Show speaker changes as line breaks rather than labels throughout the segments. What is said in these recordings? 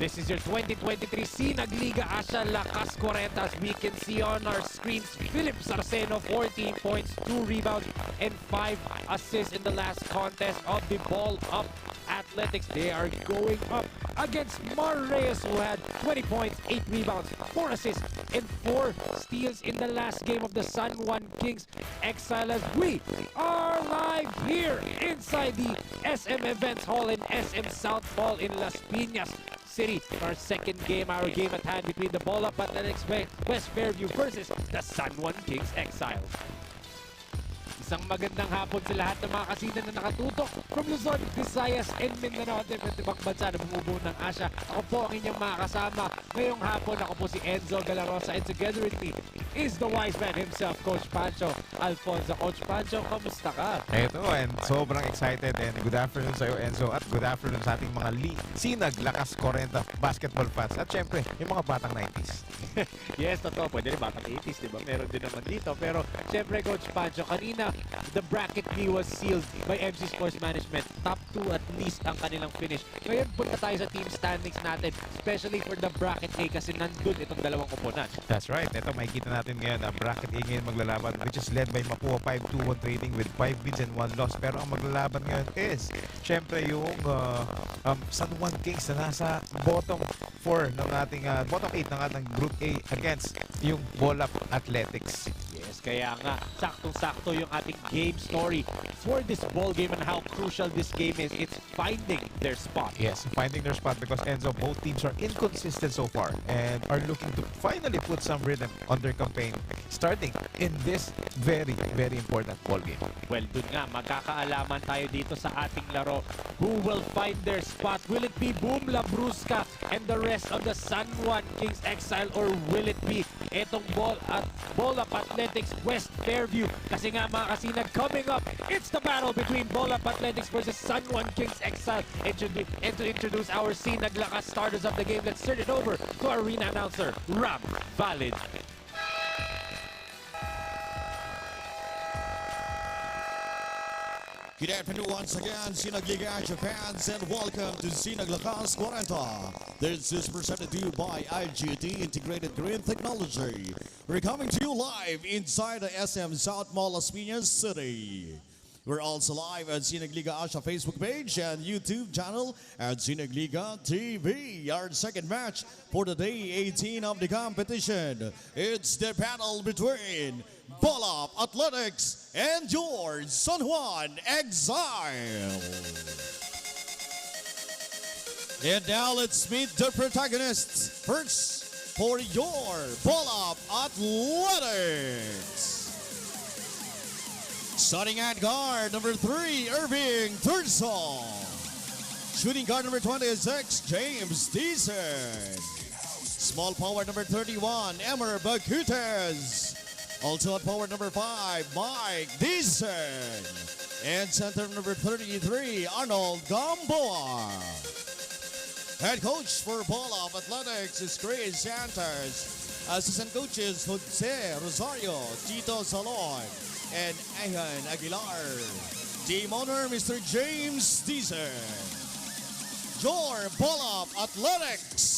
This is your 2023 Sinag Liga Asya Lakas Kwarenta. As we can see on our screens, Philip Sarceno, 14 points, 2 rebounds, and 5 assists in the last contest of the Ball Up Athletics. They are going up against Mar Reyes, who had 20 points, 8 rebounds, 4 assists, and 4 steals in the last game of the San Juan Kings Exile. As we are live here inside the SM Events Hall in SM SOUTHMALL in LASPIñas City. Our second game, our game at hand between the Ball Up Athletics West Fairview versus the San Juan Kings Exile. Isang magandang hapon sa lahat ng mga kasida na nakatutok from Luzon, Visayas, and Mindanao at ibang bansa na bumubuo ng Asya. Ako po ang inyong mga kasama ngayong hapon. Ako po si Enzo Galarosa, and together with me is the wise man himself, Coach Pancho Alfonso. Coach Pancho, kamusta ka?
Eto, and sobrang excited, and good afternoon sa iyo, Enzo, at good afternoon sa ating mga Sinag Lakas Kwarenta basketball fans, at syempre yung mga batang 90s.
Yes, totoo. Pwede rin batang 80s, di ba? Meron din naman dito. Pero syempre, Coach Pancho, kanina the bracket B was sealed by MC Sports Management. Top 2 at least ang kanilang finish. Ngayon, punta tayo sa team standings natin, especially for the bracket A kasi nandun itong dalawang koponan.
That's right. Ito, makikita natin ngayon ang bracket A ngayon maglalaban, which is led by Mapua 5-2-1 Trading with 5 wins and 1 loss. Pero ang maglalaban ngayon is syempre yung San Juan Kings na nasa bottom 4 ng ating bottom 8 ng ating Group A against yung Ball Up Athletics.
Yes, kaya nga, saktong-sakto yung ating game story for this ball game and how crucial this game is. It's finding their spot.
Yes, finding their spot because, Enzo, both teams are inconsistent so far and are looking to finally put some rhythm on their campaign starting in this very, very important ball game.
Well, dun nga, magkakaalaman tayo dito sa ating laro. Who will find their spot? Will it be Boom Labrusca and the rest of the San Juan Kings Exile, or will it be etong Ball Up Athletics West Fairview? Kasi nga mga kasinag, coming up, it's the battle between Ball Up Athletics versus San Juan Kings Exile. And to introduce our Sinag Lakas starters of the game, let's turn it over to our arena announcer, Ram Valid.
Good afternoon once again, Sinag Liga fans, and welcome to Sinag Lakas Kwarenta. This is presented to you by IGT Integrated Green Technology. We're coming to you live inside the SM SOUTHMALL, LASPIñas City. We're also live at Sinag Liga Asya Facebook page and YouTube channel at Sinag Liga TV. Our second match for the day 18 of the competition. It's the battle between Ball Up Athletics and your San Juan Exile. And now let's meet the protagonists. First, for your Ball Up Athletics. Starting at guard, number 3, Irving Thurston. Shooting guard, number 26, James Deason. Small forward, number 31, Emer Bacutes. Also at forward, number 5, Mike Deason. And center, number 33, Arnold Gamboa. Head coach for Ball Up Athletics is Chris Santos. Assistant coaches, Jose Rosario, Tito Salon, and Ayan Aguilar. Team owner, Mr. James Deason. Your Ball Up Athletics.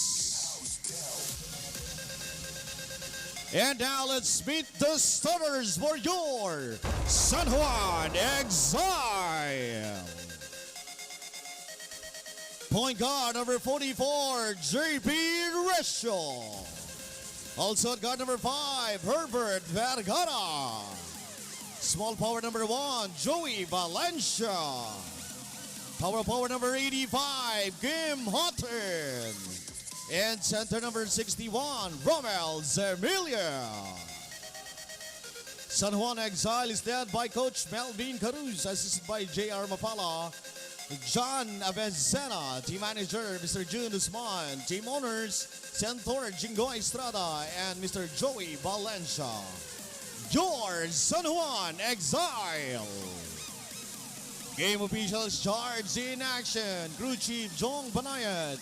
And now let's meet the starters for your San Juan Exile. Point guard, number 44, JP Resho. Also at guard, number 5, Herbert Vergara. Small forward, number 1, Joey Valencia. Power forward, number 85, Kim Houghton. And center, number 61, Romel Zermilia. San Juan Exile is led by Coach Melvin Caruz, assisted by J.R. Mapala, John Avezena, team manager, Mr. June Usman, team owners, Senator Jingo Estrada, and Mr. Joey Valencia. Your San Juan Exile. Game officials charged in action. Crew Chief Jong Banayat.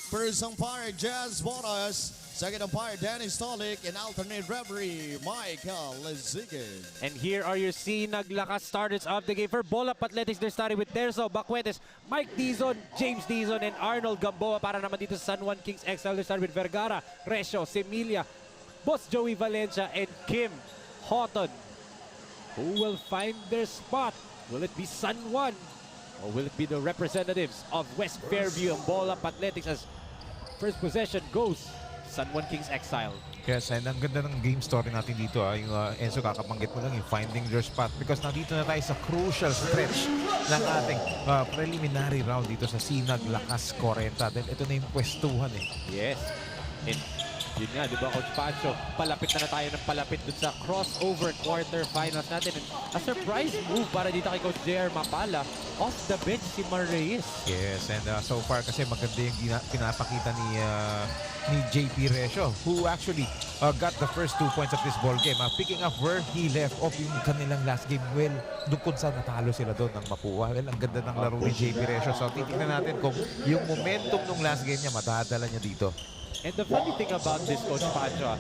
First umpire Jazz Boras. Second umpire, Danny Stolik, and alternate referee, Michael Lezigan.
And here are your Sinag Lakas starters of the game. For Bolap Athletics, they're starting with Terzo, Bacuetes, Mike Dizon, James Dizon, and Arnold Gamboa. Para naman dito sa San Juan Kings Exile, they're starting with Vergara, Resio, Semilia, Boss Joey Valencia, and Kim Houghton. Who will find their spot? Will it be San Juan? Or will it be the representatives of West Fairview and Bolap Athletics as first possession goes San Juan Kings Exile?
Yes, and ang ganda ng game story natin dito. Yung Enzo, kakabanggit mo lang yung finding your spot because nandito na tayo sa crucial stretch ng ating preliminary round dito sa Sinag Lakas Kwarenta. Then ito na yung pwestuhan eh.
Yes. And yun nga, di ba, Coach Pancho, palapit na tayo ng palapit dun sa crossover quarterfinals natin. And a surprise move para dito kay Coach JR Mapala. Off the bench si Mar Reyes.
Yes, and so far kasi maganda yung pinapakita ni JP Resio, who actually got the first 2 points of this ball game. Picking up where he left off yung kanilang last game. Well, doon kung saan natalo sila doon ng Mapua. Well, ang ganda ng laro ni JP Resio. So titignan natin kung yung momentum ng last game niya matadala niya dito.
And the funny thing about this, Coach Pancho,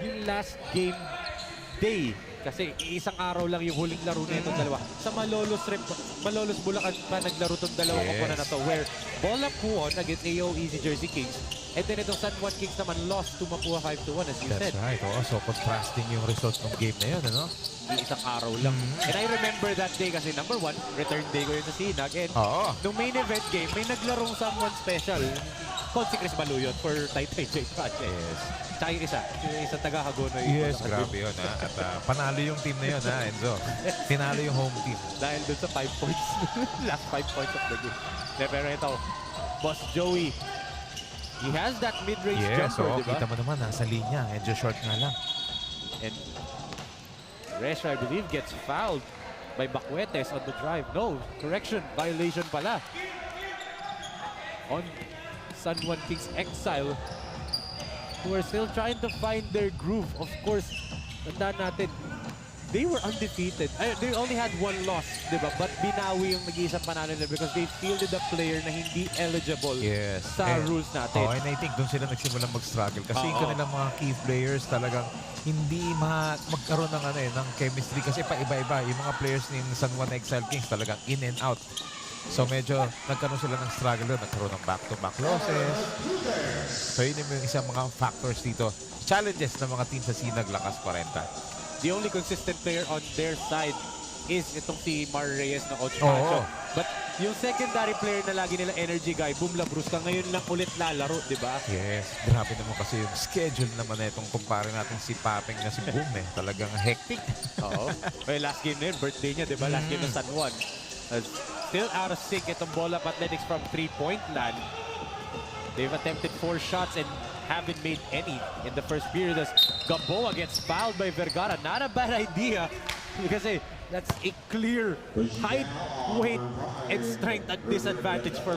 yung last game day, kasi isang araw lang yung huling laro na itong dalawa. Sa Malolos Bulacan pa naglaro itong dalawang koponan na to, where Bolap won against AO Easy Jersey Kings. And then itong San Juan Kings naman lost to Mapua 5-1, as you said.
That's right. So contrasting yung result ng game na yun, ano?
Isang araw lang. And I remember that day kasi number one, return day ko yun sa Sinag. And nung main event game, may naglarong San Juan special. Konsi Chris Baluyot for Taytay J Project. Yes. Tsaka yung isa taga-Hagonoy.
Yes, grabe yun ha. At panalo yung team na yun ha, Enzo. Pinalo yung home team.
Dahil dun sa 5 points. Last 5 points of the game. Pero ito, Boss Joey, he has that mid-range jumper,
diba?
diba?
Kita mo naman, nasa linya. Medyo short nga lang.
And Resio, I believe, gets fouled by Bacuetes on the drive. No, correction, violation pala. On San Juan Kings Exile, who are still trying to find their groove. Of course, tandaan natin, they were undefeated. They only had one loss, diba? But binawi yung nag-iisang panalo nila because they fielded a player na hindi eligible sa rules natin.
And I think doon sila nagsimulang mag-struggle kasi yung kanilang mga key players talagang hindi magkaroon ng chemistry kasi pa-iba-iba. Yung mga players ng San Juan Exile Kings talagang in and out. So medyo nagkaroon sila ng struggle doon. Nagkaroon ng back-to-back losses. So yun yung isang mga factors dito. Challenges ng mga team sa Sinag Lakas Kwarenta.
The only consistent player on their side is itong si Mar Reyes na Coach Pancho. But yung secondary player na lagi nila energy guy, Boom Labrusca, ngayon lang ulit lalaro, di ba?
Yes, grabe naman kasi yung schedule naman na itong kumpare natin si Papeng na si Boom eh. Talagang hectic.
Oo. Well, last game na yun, birthday niya, di ba? Last game ng San Juan. Still out of sync itong Bolap Athletics from 3-point land. They've attempted 4 shots and haven't made any in the first period as Gamboa gets fouled by Vergara. Not a bad idea because that's a clear height, weight, and strength at disadvantage for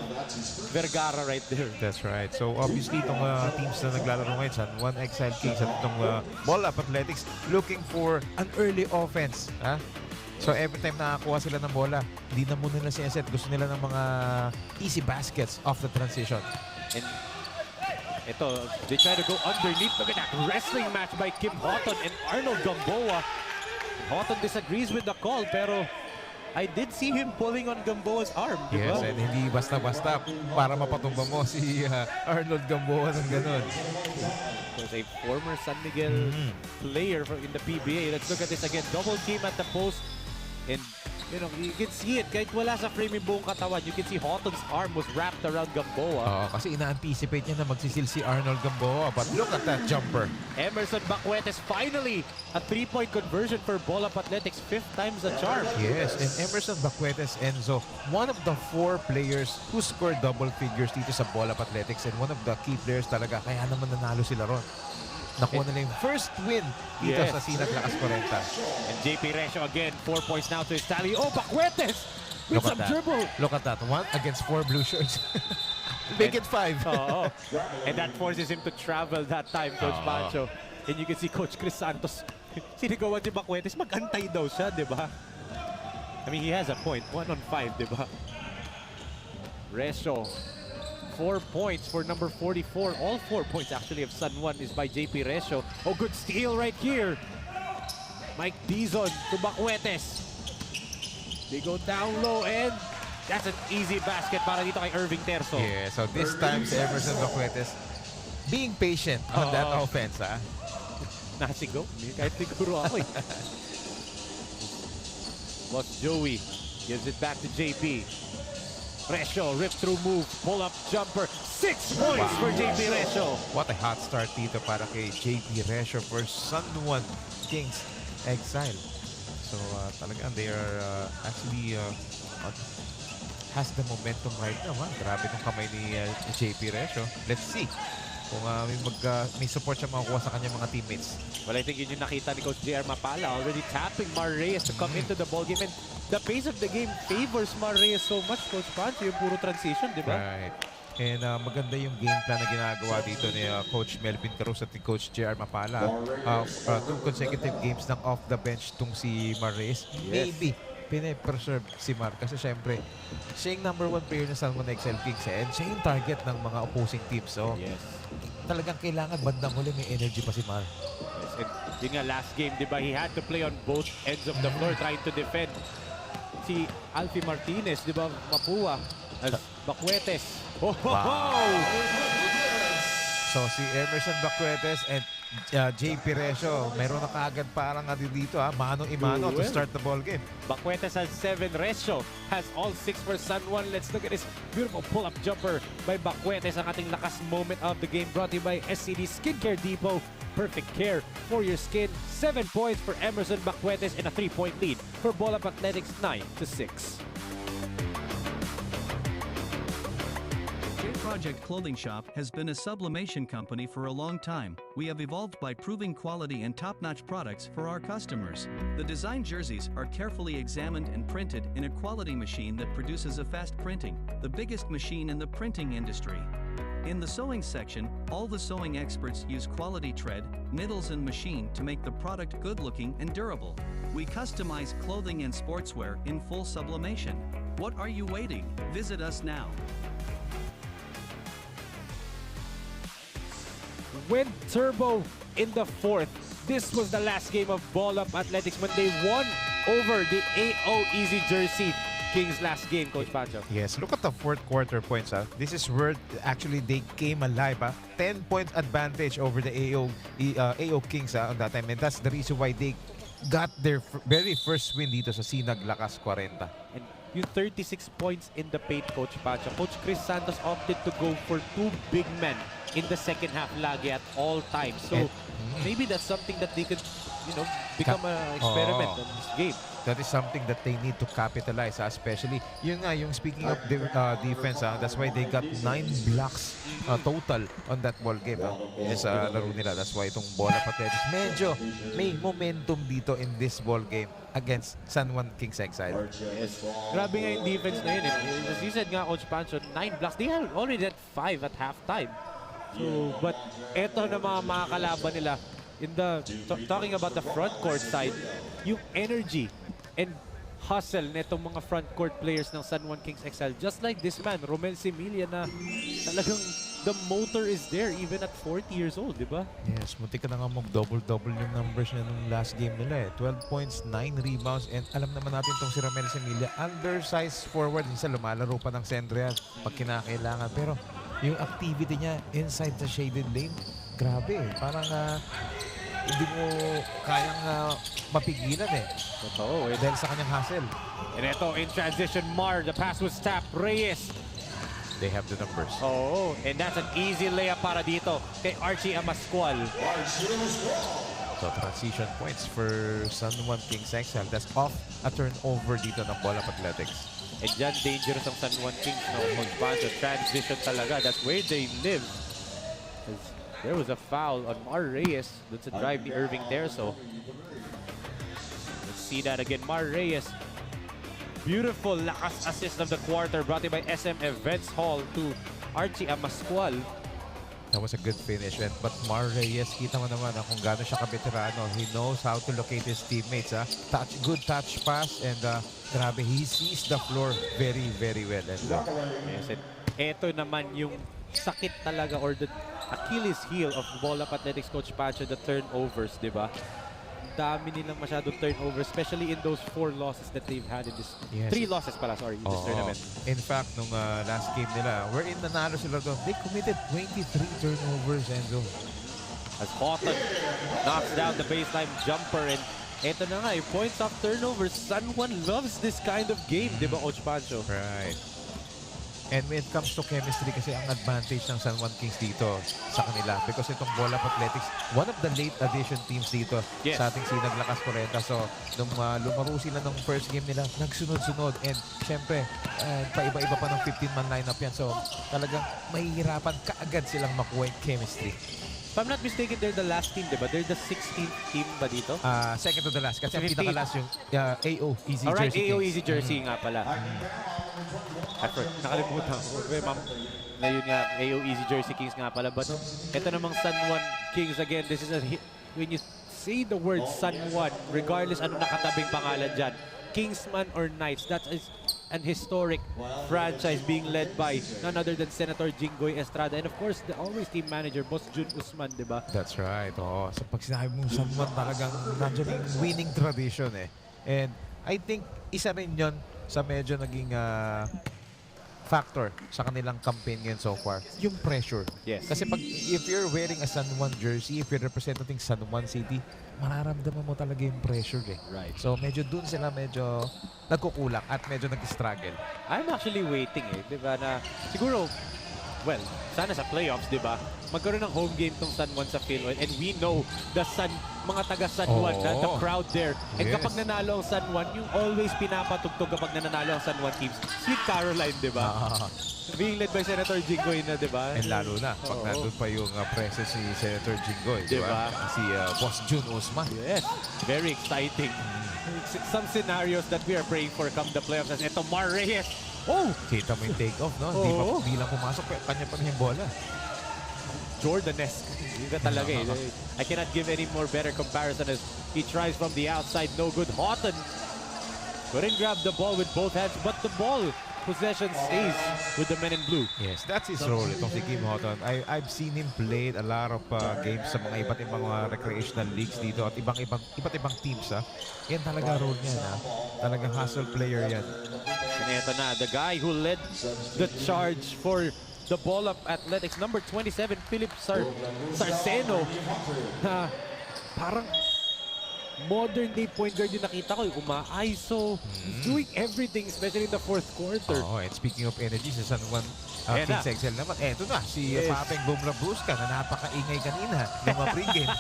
Vergara right there.
That's right. So obviously itong teams na naglalaro ngayon, San Juan Exile Kings at itong Bolap Athletics looking for an early offense. So every time nakakuha sila ng bola, hindi na muna nila sineset. Gusto nila ng mga easy baskets off the transition.
And ito, they try to go underneath. Look at that wrestling match by Kim Houghton and Arnold Gamboa. Houghton disagrees with the call, pero I did see him pulling on Gamboa's arm.
Yes, and hindi basta-basta para mapatumba mo si Arnold Gamboa ng ganun.
There's a former San Miguel player in the PBA. Let's look at this again. Double team at the post. And, you know, you can see it. Kahit wala sa frame yung buong katawan, you can see Houghton's arm was wrapped around Gamboa.
Kasi ina-anticipate niya na magsisil si Arnold Gamboa. But look at that jumper.
Emerson Bacuetes, finally, a 3-point conversion for Bolap Athletics. 5th time's a charm.
Yes, and Emerson Bacuetes, Enzo, one of the 4 players who scored double figures dito sa Bolap Athletics and one of the key players talaga. Kaya naman nanalo sila ron. Nakuha nila yung first win dito sa Sinag Lakas Kwarenta.
And JP Resio again, 4 points now to his tally. Oh, Bacuetes with some dribble.
Look at that. 1 against 4 blue shirts. Make it 5.
And that forces him to travel that time, Coach Pancho. And you can see Coach Chris Santos, sinigawan si Bacuetes, mag-antay daw siya, di ba? I mean, he has a point. 1 on 5, di ba? Resio 4 points for number 44. All 4 points actually of San Juan is by JP Resio. Oh, good steal right here. Mike Dizon to Bacuetes. They go down low and that's an easy basket para dito kay Irving Terzo.
Yeah, so this time si Emerson Bacuetes being patient on that offense, ha?
Nasigo. Kahit siguro ako eh. Boss Joey gives it back to JP. Resio, rip through move, pull up jumper. 6 points for JP Resio.
What a hot start dito para kay JP Resio for San Juan Kings Exile. So talagang they are actually has the momentum right now. Grabe itong kamay ni JP Resio. Let's see kung may support siya makukuha sa kanyang mga teammates.
Well, I think yun yung nakita ni Coach JR Mapala, already tapping Mar Reyes to come into the ballgame. And the pace of the game favors Mar Reyes so much, Coach Pancho, yung puro transition, di ba?
Right. And maganda yung game plan na ginagawa dito ni Coach Melvin Cruz at ni Coach JR Mapala. 2 consecutive games ng off the bench tong si Mar Reyes.
Yes.
Maybe pine-preserve si Mar kasi syempre siya yung number 1 player ng San Juan Exile Kings and siya yung target ng mga opposing teams. So
Yes.
talagang kailangan bandang huli may energy pa si Mar.
Yes. And yun nga, last game, di ba, he had to play on both ends of the floor trying to defend si Alfie Martinez, di ba, Mapua, as Bacuetes. Oh,
Wow. So si Emerson Bacuetes and JP Resio, meron na kaagad parang dito mano-imano to start the ball game.
Bacuetes has 7, Resio has all 6 for San Juan. Let's look at this beautiful pull-up jumper by Bacuetes. Ang ating lakas moment of the game brought to you by SCD Skincare Depot. Perfect care for your skin. 7 points for Emerson Bacuetes and a 3-point lead for Ball Up Athletics 9-6.
Project Clothing Shop has been a sublimation company for a long time. We have evolved by proving quality and top-notch products for our customers. The design jerseys are carefully examined and printed in a quality machine that produces a fast printing, the biggest machine in the printing industry. In the sewing section, all the sewing experts use quality thread, needles and machine to make the product good-looking and durable. We customize clothing and sportswear in full sublimation. What are you waiting? Visit us now.
Went turbo in the 4th. This was the last game of Ball Up Athletics when they won over the AO Easy Jersey Kings last game, Coach Pancho.
Yes, look at the 4th quarter points. This is where actually they came alive. 10 points advantage over the AO Kings on that time. And that's the reason why they got their very first win dito sa Sinag Lakas Kwarenta.
And yung 36 points in the paint, Coach Pancho. Coach Chris Santos opted to go for 2 big men in the second half lagi at all times. So maybe that's something that they could, become an experiment on this game.
That is something that they need to capitalize, especially yung speaking of defense, that's why they got 9 blocks total on that ball game. Yes, laro nila. That's why itong Ball Up Athletics medyo may momentum dito in this ball game against San Juan Kings Exile.
Yes. Grabe nga yung defense na yun. As you said nga, Coach Pancho, 9 blocks. They had already had 5 at halftime. So, but eto na mga kalaban nila in the talking about the front court side, yung energy and hustle netong mga front court players ng San Juan Kings Exile, just like this man Romel Similia, na talagang the motor is there even at 40 years old, di ba?
Yes, muntik ka na nga mag-double-double yung numbers niya nung last game nila 12 points, 9 rebounds, and alam naman natin tong si Romel Similia, undersized forward, minsan lumalaro pa ng central pag kinakailangan, pero yung activity niya inside the shaded lane, grabe parang hindi mo kayang mapigilan
Totoo
dahil sa kanyang hustle.
And ito in transition, Mar, the pass was tapped, Reyes.
They have the numbers.
Oh, and that's an easy layup para dito kay Archie Amascual.
So transition points for San Juan Kings Exile. That's off a turnover dito ng Ball Up Athletics.
And dyan, dangerous ang San Juan Kings, Mag-sponsor. Transition talaga. That's where they live. There was a foul on Mar Reyes. That's a drive ni Irving Terzo. Let's see that again. Mar Reyes. Beautiful lakas assist of the quarter brought to you by SM Events Hall to Archie Amascual.
That was a good finish. But Mar Reyes, kita mo naman kung gaano siya kabeterano. He knows how to locate his teammates. Good touch pass, and grabe, he sees the floor very, very well. And,
Yes, and Ito naman yung sakit talaga or the Achilles heel of Ball Up Athletics Coach Pancho, the turnovers, di ba? Dami nilang masyadong turnovers, especially in those 4 losses that they've had in this...
Yes.
3 losses pala, sorry, in this tournament.
In fact, nung last game nila, wherein nanalo sila doon, they committed 23 turnovers, Enzo.
As Houghton knocks down the baseline jumper, and eto na nga, points off turnovers. San Juan loves this kind of game, di ba, Coach Pancho?
Right. And when it comes to chemistry, kasi ang advantage ng San Juan Kings dito sa kanila, because itong Ball Up Athletics, one of the late addition teams dito sa ating Sinag Lakas Kwarenta. So, nung lumaro sila ng first game nila, nagsunod-sunod. And syempre, paiba-iba pa ng 15-man lineup yan. So, talagang mahihirapan kaagad silang makuha yung chemistry.
If I'm not mistaken, they're the last team, di ba? They're the 16th team ba dito?
Second to the last. Kasi ang pinaka-last yung AO Easy
Alright,
Jersey
AO
Kings.
Easy Jersey nga pala. Nakalimutan ko. Ma'am, na yun nga, AO Easy Jersey Kings nga pala. But ito namang San Juan Kings, again, this is when you say the word San Juan, regardless ano nakatabing pangalan dyan, Kingsman or Knights, that is an historic franchise being led by none other than Senator Jinggoy Estrada. And of course, the always team manager, Boss Jun Usman, di ba?
That's right. Oh, so pag sinabi mong San Juan, talagang nandiyan yung winning tradition eh. And I think isa rin yun sa medyo naging factor sa kanilang campaign ngayon so far, yung pressure.
Yes.
Kasi pag if you're wearing a San Juan jersey, if you're representing San Juan City, mararamdaman mo talaga yung pressure eh.
Right.
So medyo dun sila medyo nagkukulang at medyo nag-struggle.
I'm actually waiting eh, di ba, na siguro, well, sana sa playoffs, di ba, magkaroon ng home game tong San Juan sa Philway, and we know the mga taga San Juan, the crowd there. And kapag nanalo ang San Juan, yung always pinapatugtog kapag nanalo ang San Juan teams, Sweet Caroline, di ba? Being led by Senator Jinggoy na, di ba?
And lalo na, pag nandun pa yung presence ni Senator Jinggoy, di ba? Si Boss Jun Usman.
Yes, very exciting. Some scenarios that we are praying for come the playoffs. As ito, Mar Reyes. Oh!
Kita mo yung take-off, no? Hindi lang pumasok, kanya pa rin yung bola.
Jordan-esque. Yun na talaga eh. I cannot give any more better comparison as he tries from the outside. No good. Houghton couldn't grab the ball with both hands, but the ball possession stays with the men in blue.
Yes, that's his role. Itong si Kim Houghton. I've seen him play a lot of games sa mga iba't ibang recreational leagues dito at iba't ibang teams. Yan talaga role niya. Talagang hustle player yan.
And ito na, the guy who led the charge for the Ball Up Athletics, number 27, Philip Sarceno. Parang modern day point guard yung nakita ko, uma-ISO. He's doing everything, especially in the fourth quarter.
Oh, and speaking of energy, sa San Juan Kings Exile naman, eto na, si Papeng Bumlabuska na napakaingay kanina ng mga pregame.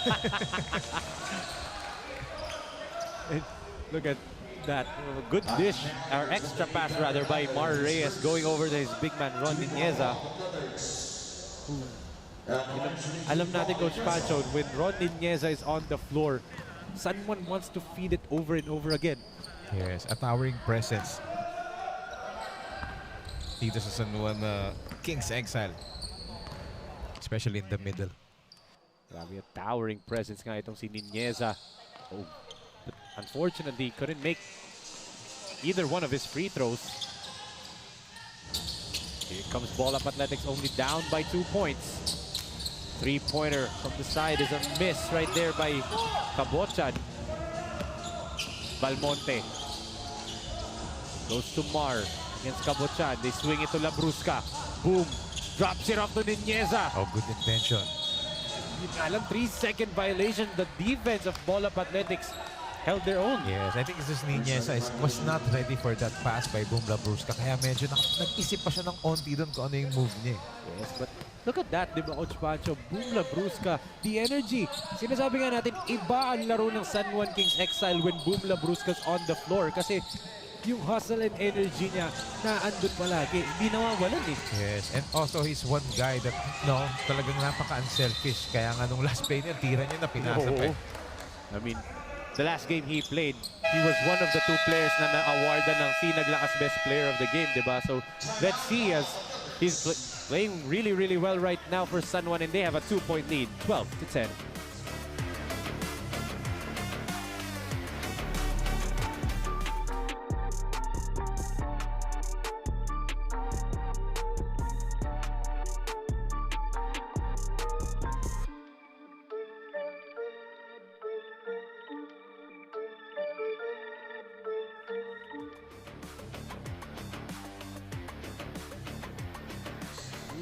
Look at that. Good dish, or extra pass rather, by Mar Reyes going over to his big man, Ron Niñeza. Alam natin, Coach Pancho, when Ron Niñeza is on the floor, San Juan wants to feed it over and over again.
Yes, a towering presence dito sa San Juan Kings Exile. Especially in the middle.
Grabe, a towering presence nga itong si Niñeza. Oh, but unfortunately, couldn't make either one of his free throws. Here comes Ball Up Athletics, only down by 2 points. Three-pointer from the side is a miss right there by Cabochan. Balmonte goes to Mar against Cabochan. They swing it to Labrusca. Boom. Drops it off to Niñeza.
Oh, good intention.
Alam, 3-second violation. The defense of Ball Up Athletics held their own.
Yes, I think this Niñeza was not ready for that pass by Boom Labrusca. Kaya medyo nag-isip pa siya ng onti doon kung ano yung move niya.
Yes, but look at that, di ba, Coach Pancho? Boom Labrusca, the energy. Sinasabi nga natin, iba ang laro ng San Juan Kings Exile when Boom Labrusca's on the floor. Kasi yung hustle and energy niya na andun palagi, hindi nawawalan eh.
Yes, and also he's one guy that, talagang napaka-unselfish. Kaya nga nung last play niya, tira niya na pinasa pa.
I mean, the last game he played, he was one of the 2 players na na-awardan ng Sinag Lakas Best Player of the Game, di ba? So, let's see as he's playing really, really well right now for San Juan, and they have a 2-point lead, 12-10.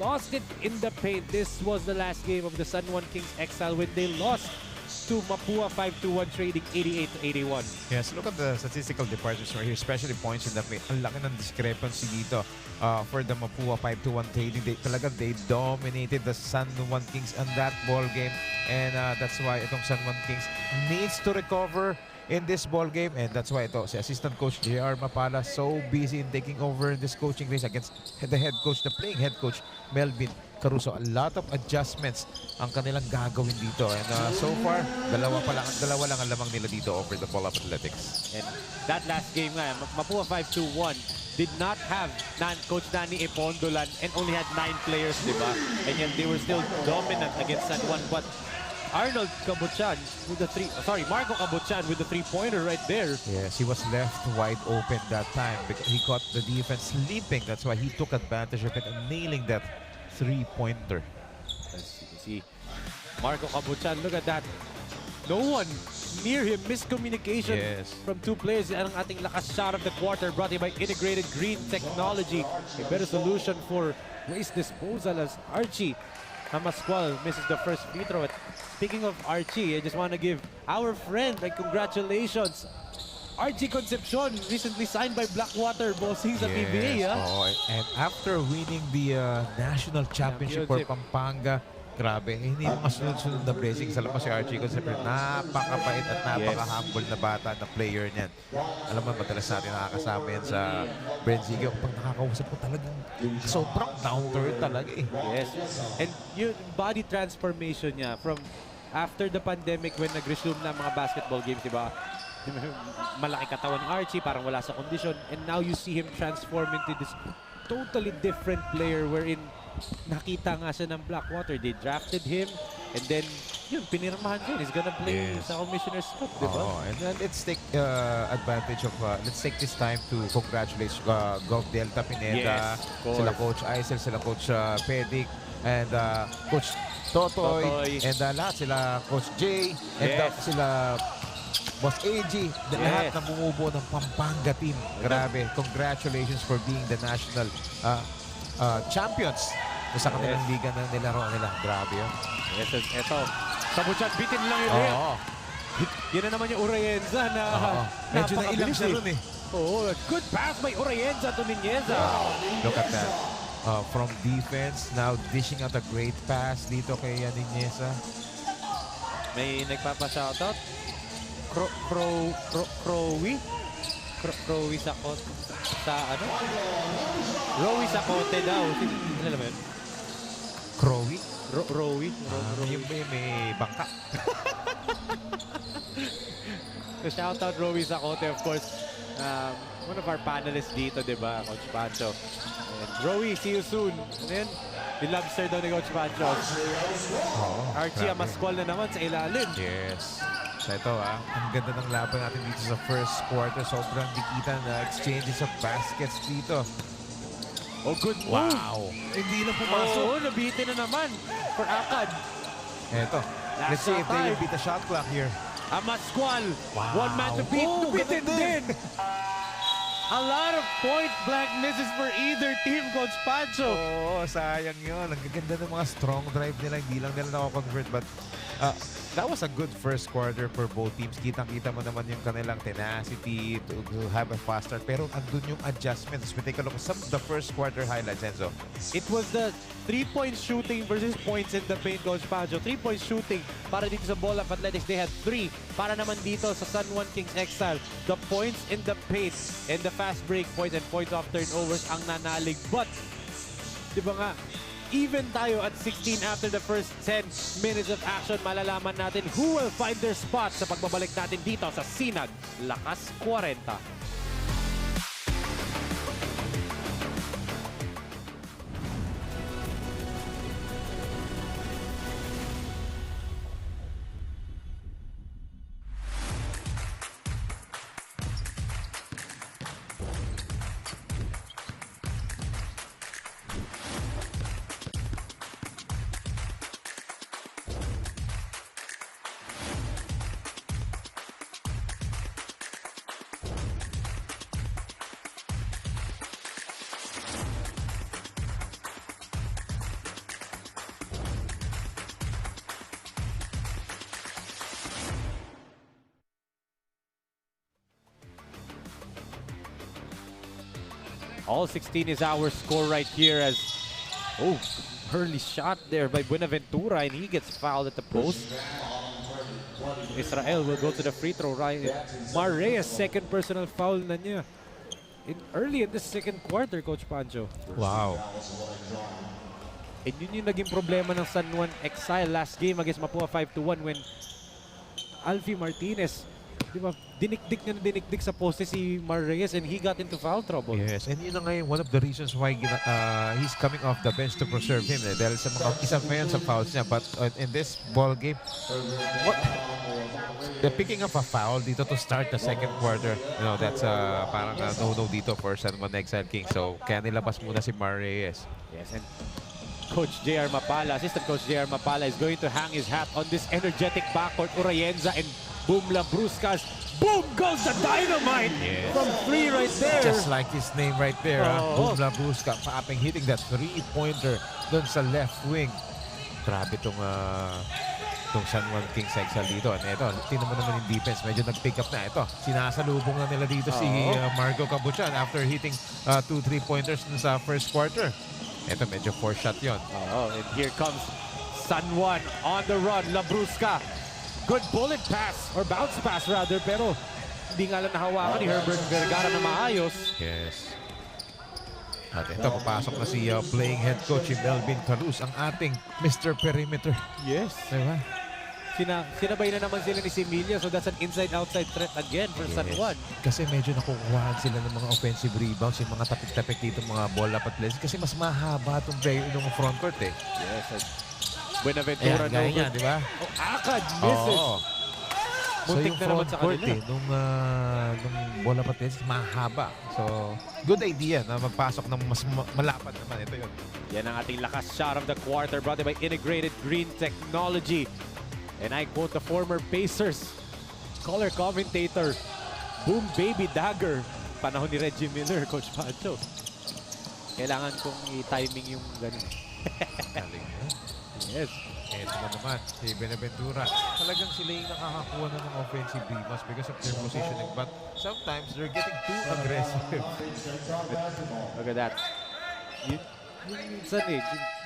lost it in the paint. This was the last game of the San Juan Kings Exile when they lost to Mapua 5-1 trading 88-81.
Yes, look at the statistical departures right here, especially points in the paint. Ang laki ng discrepancy dito for the Mapua 5-1 trading. They dominated the San Juan Kings on that ball game, and that's why itong San Juan Kings needs to recover in this ball game, and that's why ito si assistant coach JR Mapala so busy in taking over this coaching race against the head coach, the playing head coach Melvin Caruso. A lot of adjustments ang kanilang gagawin dito, and so far dalawa lang ang lamang nila dito over the Ball of Athletics.
And that last game nga, Mapua 5-1 did not have Coach Nani Epondolan and only had 9 players, diba? And yet they were still dominant against San Juan. But Arnold Cabuchan with the Marco Cabuchan with the three-pointer right there.
Yes, he was left wide open that time because he caught the defense sleeping. That's why he took advantage of it and nailing that three-pointer.
As you can see, Marco Cabuchan, look at that. No one near him. Miscommunication from two players. Ang ating lakas shot of the quarter brought to you by Integrated Green Technology. A better solution for waste disposal as Archie Hamasqual misses the first free throw. Speaking of Archie, I just want to give our friend congratulations. Archie Concepcion recently signed by Blackwater Bossing sa PBA.
And after winning the national championship for Pampanga, grabe, hindi mga sunod-sunod na blessing sa labas si Archie Concepcion. Napakabait at napaka-humble na bata na player niyan. Alam mo, madalas natin nakakasama yan sa Brenziga. Pag nakakausap ko talagang sobrang down-to-earth talaga eh.
Yes. And yung body transformation niya from after the pandemic when nag-resume na mga basketball games, diba? Malaki katawan ni Archie, parang wala sa kondisyon. And now you see him transform into this totally different player wherein nakita nga siya ng Blackwater. They drafted him and then yun, pinirmahan siya. He's gonna play sa Commissioner's Cup, diba?
And then let's take advantage of, let's take this time to congratulate Gov Delta Pineda, sila Coach Exile, sila Coach Pedic, and Coach Totoy, and lahat sila Coach J, and sila Boss AG, lahat na bumubuo ng Pampanga team. Grabe, congratulations for being the national champions sa kanilang liga na nilaro nila. Grabe yun.
Yes, eto. Sabuchan, bitin lang yun. Yun na naman yung Urayenza na
medyo na ilang siya rin eh.
Good pass by Urayenza to Niñeza.
Look at that. From defense, now dishing out a great pass dito kay Niñeza.
May nagpapa-shoutout. Crowy sa ano? Rowy sa kote daw. Ano ba yun?
Crowy?
Rowy.
Yung may bangka.
So shoutout Rowy sa kote, of course. One of our panelists dito, diba? Coach Pancho. And Rowy, see you soon. And then, yung lobster daw ni Coach Pancho. Archie Amasqual na naman sa ilalim.
Yes. So ito ang ganda ng laban natin dito sa first quarter. Sobrang dikitan na exchanges of baskets dito.
Good move.
Wow. Hindi na pumasok.
Nabitin na naman for Akad.
Eto. Let's see if they will beat the shot clock here.
Amasqual. One man to beat. Nabitin din. A lot of point blank misses for either team, Coach Pancho.
Sayang yun. Ang gaganda ng mga strong drive nila. Hindi lang nila nako-convert, but that was a good first quarter for both teams. Kitang-kita mo naman yung kanilang tenacity to have a fast start. Pero andun yung adjustments. We take a look at some of the first quarter highlights, Enzo.
It was the three-point shooting versus points in the paint, Coach Pancho. Three-point shooting para dito sa Ball of Athletics. They had 3. Para naman dito sa San Juan Kings Exile. The points in the paint and the fast break points and points off turnovers ang nanalig. But, di ba nga, even tayo at 16 after the first 10 minutes of action, malalaman natin who will find their spot sa pagbabalik natin dito sa Sinag Lakas Kwarenta. All 16 is our score right here as, oh, early shot there by Buenaventura and he gets fouled at the post. Israel will go to the free throw line. Reyes, second personal foul na niya. Early in the second quarter, Coach Pancho.
Wow.
And yun yung naging problema ng San Juan Exile last game against Mapua 5-1 when Alfie Martinez, di ba, dinikdik sa poste si Reyes and he got into foul trouble.
Yes, and yun na ngayon, one of the reasons why he's coming off the bench to preserve him. Dahil sa mga isa pa yun sa fouls niya. But in this ball game, they're picking up a foul dito to start the second quarter. You know, that's parang no-no dito for San Juan Exile King. So, kaya nilabas muna si Reyes.
Yes, and Coach J.R. Mapala, Assistant Coach J.R. Mapala is going to hang his hat on this energetic backcourt. Urayenza and Boom Labruscas. Boom goes the dynamite from 3 right there.
Just like his name right there. Boom Labrusca, hitting that 3-pointer dun sa left wing. Grabe tong San Juan Kings Exile dito. And ito, tingnan mo naman yung defense. Medyo nag-pick up na. Ito, sinasalubong na nila dito si Marco Cabuchan after hitting 2 3-pointers sa first quarter. Ito, medyo 4-shot yun.
And here comes San Juan on the run. Labrusca. Good bullet pass, or bounce pass rather, pero hindi nga lang nahawakan ni Herbert Vergara na maayos.
Yes. At ito, papasok na si playing head coach si Melvin Carus, ang ating Mr. Perimeter.
Yes.
Diba?
Sinabay na naman sila ni Similia, so that's an inside-outside threat again for San Juan.
Kasi medyo nakukuhaan sila ng mga offensive rebounds, yung mga tapik-tapik dito, mga bola patles. Kasi mas mahaba itong player ng front court eh.
Yes. Buenaventura
gaya niya, di ba?
Akad misses.
So yung front court nung bola patles, mahaba. So, good idea na magpasok ng mas malapad naman. Ito yun.
Yan ang ating lakas shot of the quarter brought to you by Integrated Green Technology. And I quote the former Pacers color commentator, boom baby dagger. Panahon ni Reggie Miller, Coach Pancho. Kailangan kong i-timing yung ganun. Yes.
Ito na naman, si Buenaventura. Talagang sila yung nakakakuha na ng offensive rebounds because of their positioning. But sometimes they're getting too aggressive.
Look at that. Minsan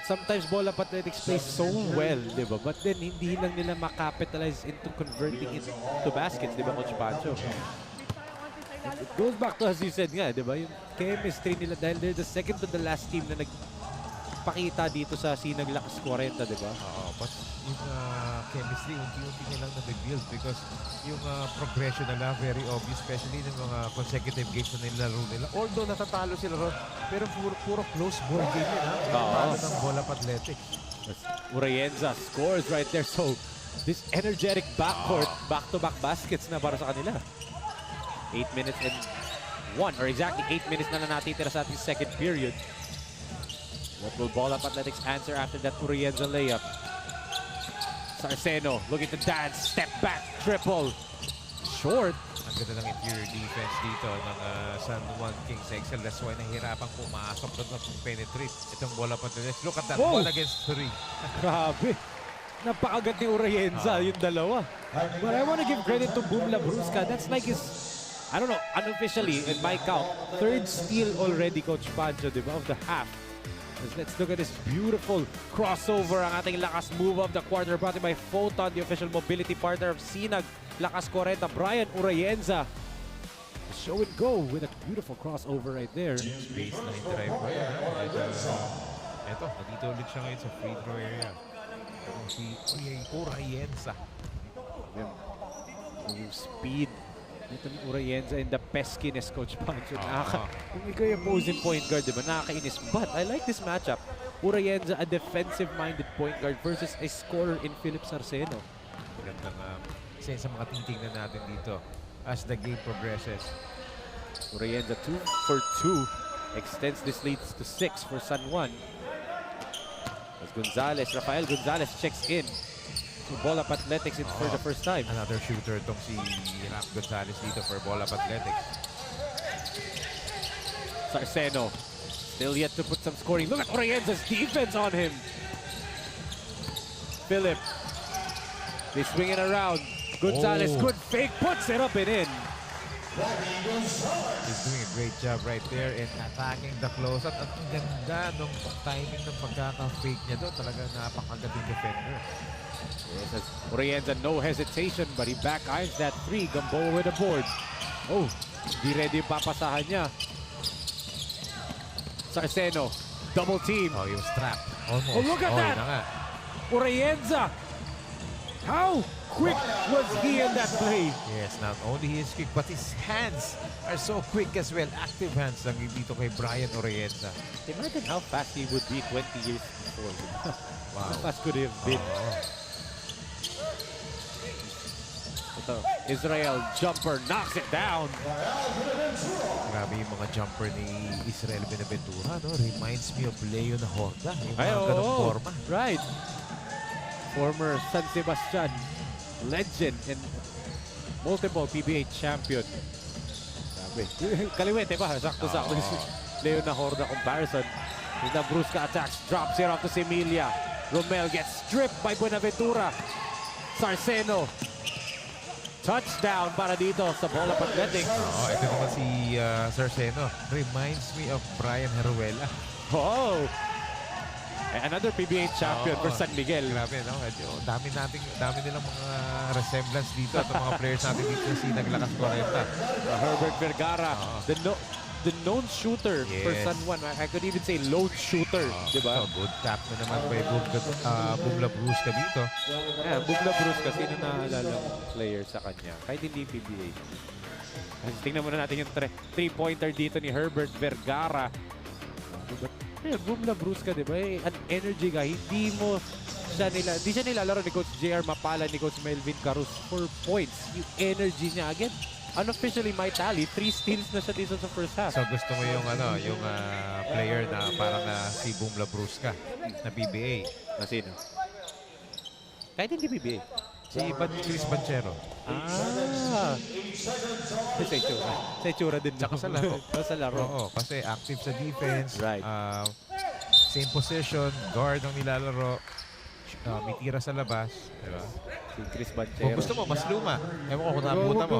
sometimes ball up athletics plays so well, di ba? But then hindi lang nila makapitalize into converting it to baskets, di ba, Coach Pancho? It goes back to, as you said nga, di ba? Yung chemistry nila dahil they're the second to the last team na nagpakita dito sa Sinag Lakas Kwarenta, di ba?
But yung chemistry, unti-unti nilang na-build because yung progression nila, very obvious, especially ng mga consecutive games na nilaro nila. Although natatalo sila ron, pero puro close ball game yun, ha? Natalo ng bola athletics.
Urayenza scores right there. So, this energetic backcourt, back-to-back baskets na para sa kanila. 8 minutes and 1, or exactly 8 minutes na lang natitira sa ating second period. What will Ball Up Athletics answer after that Urayenza layup? Sarceno looking to dance, step back, triple. Short.
Ang ganda ng interior defense dito ng San Juan Kings Exile. That's why nahihirapang pumasok doon at penetrate itong bola pa. Look at that ball against 3.
Grabe. Napakagat ni Urayenza yung dalawa. But I want to give credit to Boom Labrusca. That's like his, I don't know, unofficially, in my count, 3rd steal already, Coach Pancho, di ba, of the half. Let's look at this beautiful crossover. Ang ating lakas move of the quarter brought by Photon, the official mobility partner of Sinag Lakas Kwarenta, Brian Urayenza. Show and go with a beautiful crossover right there.
Baseline drive mo yan. Ito, nandito ulit siya ngayon sa free throw area. Si Urayenza.
Yung speed. Ito ni Urayenza and the peskiness, Coach Pancho. Kung ikaw yung opposing point guard, diba, nakakainis. But I like this matchup. Urayenza, a defensive-minded point guard versus a scorer in Philip Sarceno.
Magandang isa sa mga titingnan natin dito as the game progresses.
Urayenza 2 for 2. Extends this lead to 6 for San Juan. As Rafael Gonzalez checks in. Ball Up Athletics for the first time.
Another shooter itong si Rap Gonzalez dito for Ball Up Athletics.
Sarceno still yet to put some scoring. Look at Urayenza's defense on him. Philip. They swing it around. Gonzalez, good fake, puts it up and in.
He's doing a great job right there in attacking the close-up. At ang ganda nung timing ng pagkaka-fake niya doon. Talagang napakagating defender.
Yes, as Orienza, no hesitation, but he back irons that three. Gamboa with the board. Oh, di ready yung papasahan niya. Sarceno, double team.
Oh, he was trapped. Almost.
Oh, look at that!
yun na nga.
Orienza, how quick was he in that play?
Yes, not only he is quick, but his hands are so quick as well. Active hands lang dito kay Brian Orienza.
Imagine how fast he would be 20 years before.
Wow.
How fast could he have been? Ito, Israel jumper knocks it down.
Grabe yung mga jumper ni Israel Benaventura, no? Reminds me of Leo Horda. Yung
Ay,
mga ganong
oo.
forma.
Right. Former San Sebastian legend and multiple PBA champion. Sabi. Kaliwete pa, sakto-sakto. Leo Horda comparison. The Brusca attacks, drops here off to Semilia. Romel gets stripped by Buenaventura. Sarceno. Touchdown para dito sa Bola Athletics.
Oh, ito naman si Sarceno. Reminds me of Brian Heruela.
Oh! Another PBA champion for San Miguel.
Grabe, no? Dami nilang mga resemblance dito at mga players natin dito sa Sinag Lakas Kwarenta.
Herbert Vergara, the known shooter for San Juan. I could even say lone shooter, diba?
So, good tap na naman kay Bumla Brusca dito.
Yeah, Bumla Brusca, sino naalala player sa kanya? Kahit hindi PBA. Tingnan muna natin yung three-pointer dito ni Herbert Vergara. Yeah, Bumla Brusca, diba? An energy guy. Hindi siya nilalaro ni Coach JR Mapala, ni Coach Melvin Carus for points. Yung energy niya, again, unofficially my tally, 3 steals na siya dito sa first half.
So gusto mo yung player na parang si Bumla Brusca na PBA.
Na sino? Kahit hindi PBA.
Si Chris Banchero.
Sa itsura din.
Tsaka sa laro.
Sa laro.
Oo, kasi active sa defense.
Right.
Same position, guard ang nilalaro. May tira sa labas. Diba?
Si Chris Banchero.
Kung gusto mo, mas luma. Ewan ko kung nabuta mo.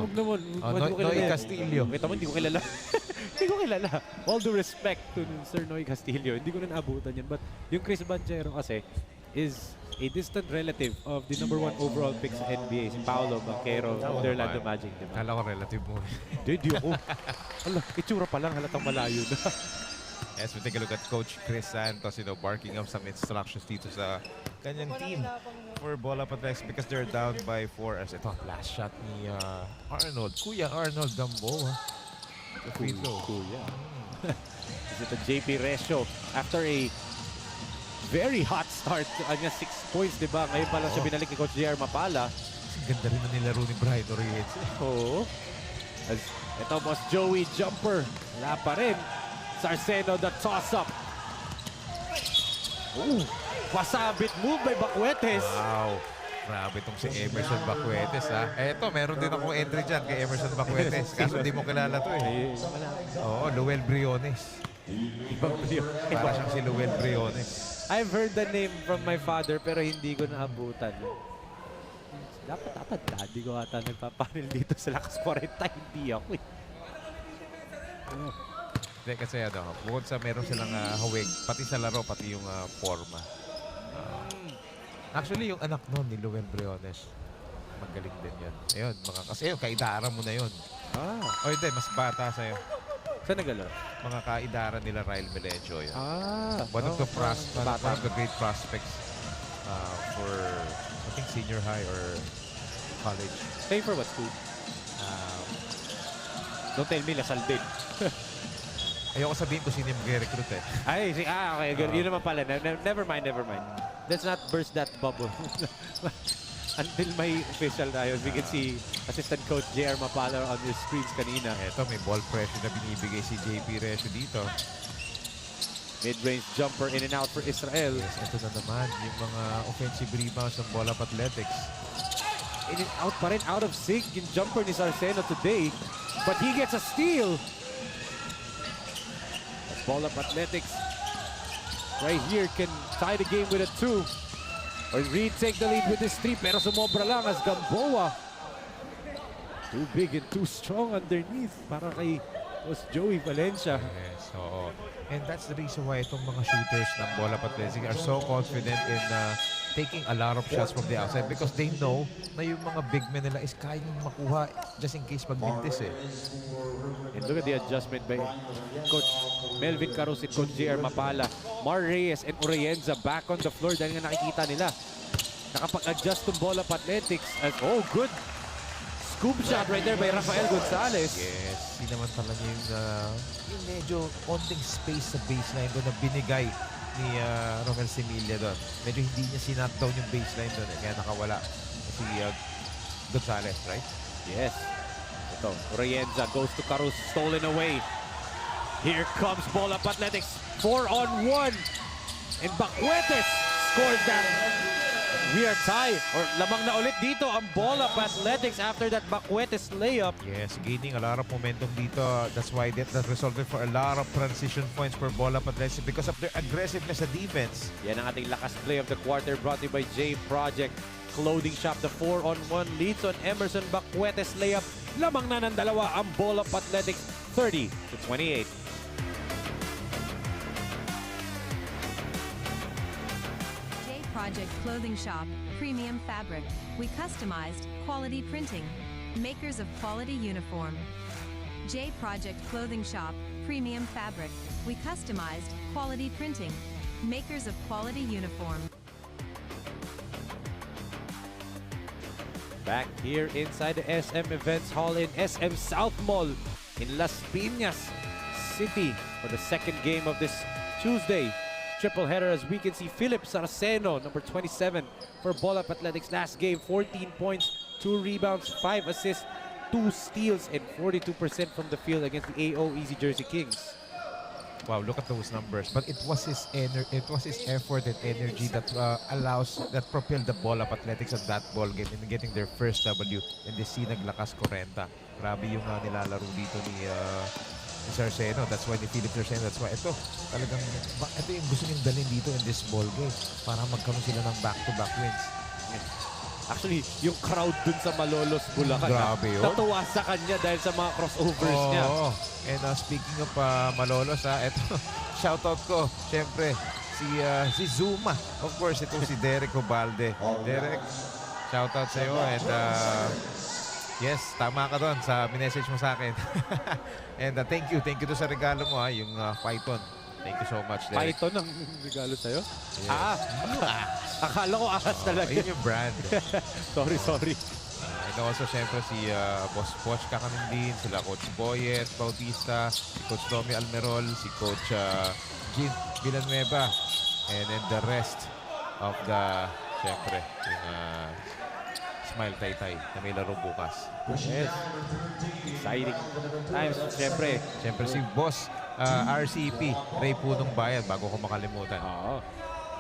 Noy Castillo.
Wait, hindi ko kilala. Hindi ko kilala. All due respect to Sir Noy Castillo. Hindi ko na naabutan yan. But yung Chris Banchero kasi is a distant relative of the #1 overall pick sa NBA, si Paolo Banchero of the Orlando Magic. Diba?
Kala ko relative mo.
Hindi ako. Ala, itsura pa lang, halatang malayo na.
Yes, we take a look at Coach Chris Santos, barking up some instructions dito sa kanyang team for Bola Athletics because they're down by 4. As ito, last shot ni Arnold. Kuya Arnold Gamboa.
Kuya. Is it a JP Resio after a very hot start? Kanya 6 points, diba? Ngayon pa lang siya binalik ni Coach JR Mapala.
Ganda rin na nilaro ni Brian Orienza.
Oo. Ito, Boss Joey jumper. Wala pa rin. Sarceno, the toss-up. Ooh, pasabit move by Bacuetes.
Wow. Grabe itong si Emerson Bacuetes, ha. Eto, meron din akong entry dyan kay Emerson Bacuetes. Kaso di mo kilala to, eh. Oo, Luel Briones. Para siyang si Luel Briones.
I've heard the name from my father pero hindi ko naabutan. Dapat daddy ko ata nagpapanel dito sa Lakas Kwarenta. Hindi ako, eh.
Hindi kasi bukod sa meron silang hawig, pati sa laro, pati yung forma. Actually, yung anak nun ni Luel Briones, magaling din yun. Ayun, kasi kaidara mo na yun. O hindi, mas bata sa'yo.
Saan naglalaro?
Mga kaidara nila Ryle Melecho yun. One of the great prospects for, I think, senior high or college.
Pay for what school? Don't tell me Lasal din.
Ayoko sabihin ko sino yung mag-recruit eh.
Okay. Yun naman pala. Never mind. Let's not burst that bubble. Until may official tayo. We can see Assistant Coach JR Mapala on your screens kanina.
Ito, may ball pressure na binibigay si JP Resio dito.
Mid-range jumper in and out for Israel.
Yes, ito na naman yung mga offensive rebounds ng Bola Athletics.
In and out pa rin, out of sync yung jumper ni Sarceno today. But he gets a steal. Bola Athletics right here can tie the game with a 2 or retake the lead with this 3 pero sumobra lang as Gamboa Too big and too strong underneath para kay was Joey Valencia.
Yes, oo. And that's the reason why itong mga shooters ng Bola Athletics are so confident in taking a lot of shots from the outside because they know na yung mga big men nila is kayang makuha just in case magmintis eh.
And look at the adjustment by Coach Melvin Carus and Coach JR Mapala. Mar Reyes and Urienza back on the floor dahil nga nakikita nila. Nakapag-adjust ng Bola Athletics. Oh, good scoop shot right there by Rafael Gonzalez.
Yes, hindi naman pala niya yung medyo konting space sa baseline doon na binigay ni Romel Similia doon. Medyo hindi niya sinat down yung baseline doon kaya nakawala si Gonzalez, right?
Yes. Ito, Urienza goes to Carus, stolen away. Here comes Bola Athletics, 4-on-1. And Bacuetes scored that. We are tied, or lamang na ulit dito ang Bola Athletics after that Bacuetes layup.
Yes, gaining a lot of momentum dito. That's why that resulted for a lot of transition points for Bola Athletics because of their aggressiveness sa defense.
Yan ang ating lakas play of the quarter brought to you by J Project Clothing Shop. The 4-on-1 leads on Emerson Bacuetes layup. Lamang na ng dalawa ang Bola Athletics, 30-28.
Project Clothing Shop, premium fabric. We customized, quality printing. Makers of quality uniform. J Project Clothing Shop, premium fabric. We customized, quality printing. Makers of quality uniform.
Back here inside the SM Events Hall in SM South Mall in Laspinias City for the second game of this Tuesday triple header. As we can see, Philip Saraceno, number 27 for Bola Athletics. Last game, 14 points, 2 rebounds, 5 assists, 2 steals, and 42% from the field against the AO Easy Jersey Kings.
Wow, look at those numbers. But it was his effort and energy that propelled the Bola Athletics at that ball game in getting their first W in the Sinag Lakas Kwarenta. Grabe yung nilalaro dito ni Saraceno. That's why ni Philip Saraceno. That's why ito yung gusto niyang dalhin dito in this ball game para magkaroon sila ng back-to-back wins.
Actually, yung crowd dun sa Malolos, Bulacan,
grabe yun.
natuwa sa kanya dahil sa mga crossovers niya.
And speaking of Malolos, ito, shoutout ko, syempre, si Zuma. Of course, ito si Derek Obalde. Derek, shoutout sa'yo. And yes, tama ka doon sa minessage mo sa akin. And thank you to sa regalo mo, yung Python. Thank you so much, Derek.
Python ang regalo sa'yo?
Yes.
Akala ko ahas talaga.
Yun yung brand.
sorry.
And also, syempre, si Boss Poch Kakamindin, sila Coach Boyet Bautista, si Coach Romy Almerol, si Coach Jean Villanueva, and then the rest of the, syempre, yung Smile Taytay na may laro bukas.
Yes. Exciting times.
Syempre si Boss RCP, Ray Punong Bayan, bago ko makalimutan.
Oo.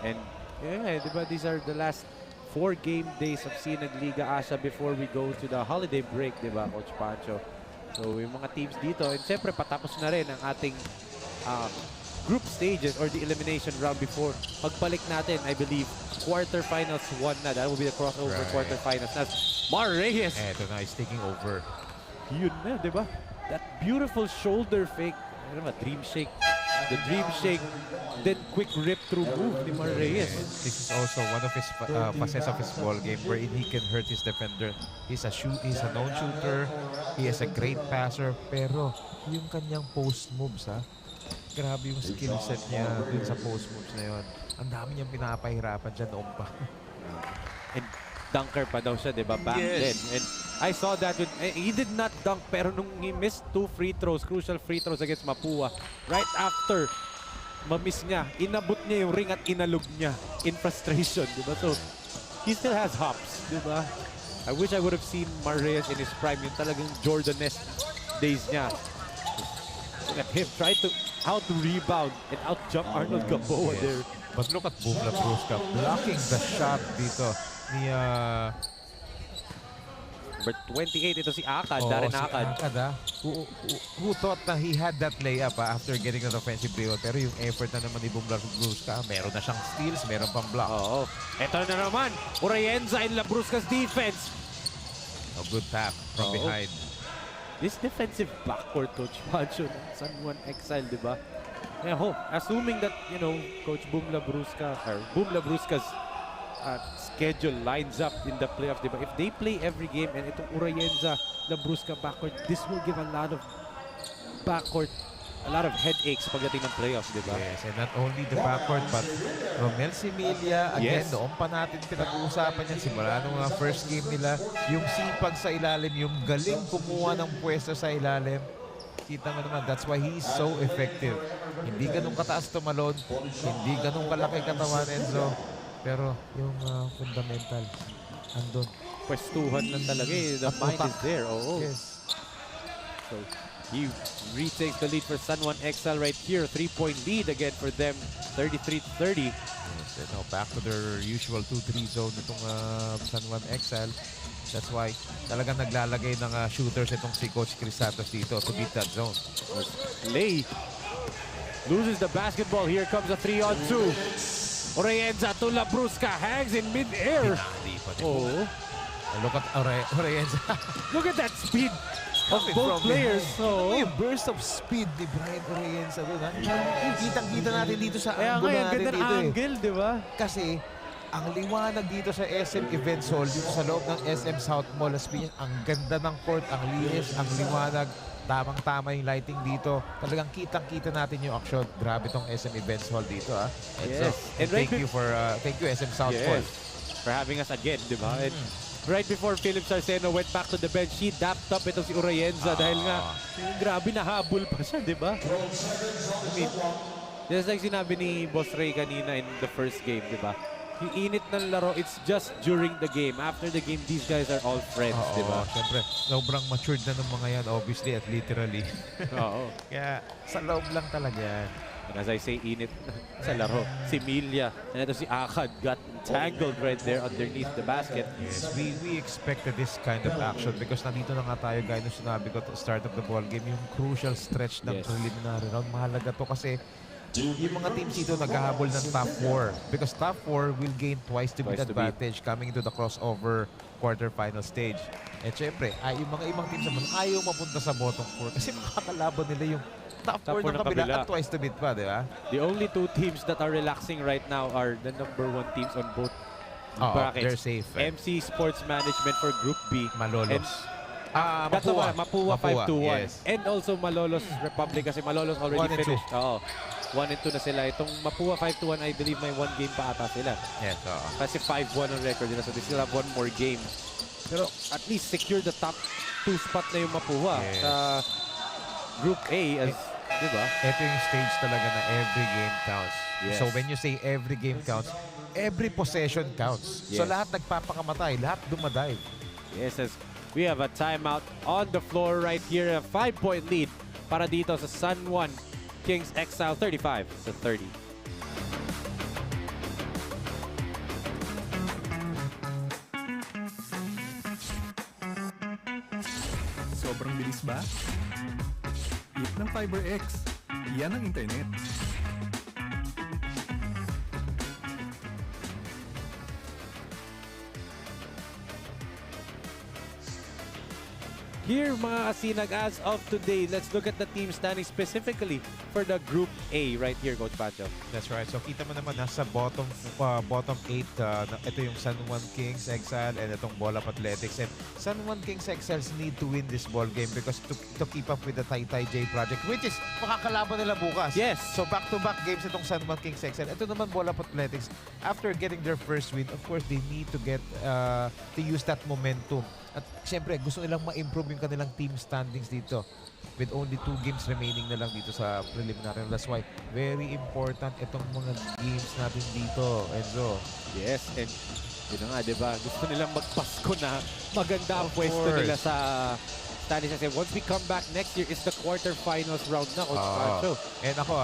And yeah, diba, these are the last 4 game days of Sinag Liga Asya before we go to the holiday break, diba, Coach Pancho? So yung mga teams dito, and syempre patapos na rin ang ating group stages or the elimination round before. Pagbalik natin, I believe, quarterfinals 1 na. That will be the crossover quarterfinals. That's Mar Reyes.
Eto na, is taking over.
Yun na, diba? That beautiful shoulder fake. Ano ba? Dream shake. The dream shake. Then quick rip through move ni Mar Reyes.
This is also one of his facets of his ball game wherein he can hurt his defender. He's a known shooter. He is a great passer. Pero yung kanyang post moves, grabe yung skill set niya dun sa post moves na yun. Ang dami niyang pinapahirapan dyan noon pa.
And dunker pa daw siya, diba? Back then. And I saw that with, he did not dunk, pero nung he missed 2 free throws, crucial free throws against Mapua, right after ma-miss niya, inabot niya yung ring at inalog niya in frustration, diba? So, he still has hops, diba? I wish I would have seen Mar Reyes in his prime, yung talagang Jordan-esque days niya. Look at him, try to how to rebound and out-jump Arnold Gamboa there.
But look at Boom Labrusca blocking the shot dito ni
Number 28, ito si Akad, Darren Akad.
Si Akad, who thought na he had that layup after getting an offensive rebound. Pero yung effort na naman ni Boom Labrusca, meron na siyang steals, meron pang block.
Oo. Ito na naman, Urienza in Labrusca's defense.
A good tap from behind.
This defensive backcourt, Coach Pancho, ng San Juan Exile, di ba? Assuming that, you know, Coach Boom Labrusca's schedule lines up in the playoffs, di ba? If they play every game and itong Urayenza, Labrusca backcourt, this will give a lot of headaches pagdating ng playoffs, di ba?
Yes, and not only the backcourt, but Romel Similia, again, noon pa natin pinag-uusapan yan, simula nung first game nila, yung sipag sa ilalim, yung galing kumuha ng pwesto sa ilalim. Kita mo naman, that's why he's so effective. Hindi ganun kataas tumalon, hindi ganun kalaki katawan, Enzo. Pero yung fundamental, andun.
Pwestuhan lang talaga eh. The mind is there.
Yes.
So, he retakes the lead for San Juan Exile right here. 3-point lead again for them. 33-30.
Yes, and now back to their usual 2-3 zone itong San Juan Exile. That's why talagang naglalagay ng shooters itong si Coach Chris Santos dito to beat that zone.
Lay loses the basketball. Here comes a 3-on-2. Urayenza to Labrusca, hangs in mid-air.
Look at Urayenza.
Look at that speed of both players.
Yung burst of speed ni Brian Urayenza doon. Kitang-kita natin dito sa angle natin dito.
Angle, di ba?
Kasi ang liwanag dito sa SM Events Hall, dito sa loob ng SM SOUTHMALL, LASPIñas, ang ganda ng court, ang linis, ang liwanag. Tamang-tama yung lighting dito. Talagang kitang-kita natin yung action. Grabe tong SM Events Hall dito, ha?
Yes.
And thank you SM SOUTHMALL.
For having us again, di ba? And right before Philip Sarceno went back to the bench, he dapped up itong si Urayenza dahil nga, grabe, nahabol pa siya, di ba? I mean, just like sinabi ni Boss Ray kanina in the first game, di ba? Yung init ng laro, it's just during the game. After the game, these guys are all friends, di ba?
Siyempre, sobrang matured na ng mga yan, obviously at literally. Kaya sa loob lang talaga yan.
And as I say, init sa laro. Si Milia, and ito si Akad got tangled right there underneath the basket.
Yes, we expected this kind of action because nandito na nga tayo, gaya nung sinabi ko at the start of the ball game, yung crucial stretch ng preliminary round. Mahalaga to kasi yung mga teams dito naghahabol ng top 4 because top 4 will gain twice to beat advantage coming into the crossover quarterfinal stage. And syempre, yung mga ibang teams naman ayaw mapunta sa bottom 4 kasi makakalaban nila yung top 4 ng kabila at twice to beat pa, di ba?
The only two teams that are relaxing right now are the number 1 teams on both brackets.
They're safe.
MC Sports Management for Group B.
Malolos.
Mapua 5-1.
Yes.
And also Malolos Republic kasi Malolos already finished. 1 and 2 na sila. Itong Mapua 5-1, I believe may 1 game pa ata sila.
Yes,
Kasi 5-1 ang record nila. So they still have 1 more game. Pero at least secure the top 2 spot na yung Mapua sa Group A. Diba?
Ito yung stage talaga na every game counts.
Yes.
So when you say every game counts, every possession counts.
Yes.
So lahat nagpapakamatay, lahat dumadive.
Yes, as we have a timeout on the floor right here. A 5-point lead para dito sa San Juan Kings Exile, 35-30.
Sobrang bilis ba? Hit ng FiberX. Yan ang internet.
Here, mga kasinag, as of today, let's look at the team standing specifically for the Group A right here, Coach Pancho.
That's right. So kita mo naman nasa bottom 8. Ito yung San Juan Kings Exile and itong Ball Up Athletics. And San Juan Kings Exiles need to win this ball game because to keep up with the Taytay J Project, which is makakalaban nila bukas.
Yes.
So back-to-back games itong San Juan Kings Exile. Ito naman Ball Up Athletics. After getting their first win, of course, they need to get to use that momentum. At siyempre, gusto nilang ma-improve yung kanilang team standings dito with only 2 games remaining na lang dito sa preliminary. That's why very important itong mga games natin dito, Enzo.
Yes, and yun na nga, diba? Gusto nilang magpasko na maganda ang pwesto nila sa standings. Kasi once we come back next year, is the quarterfinals round na, Coach Pancho.
And ako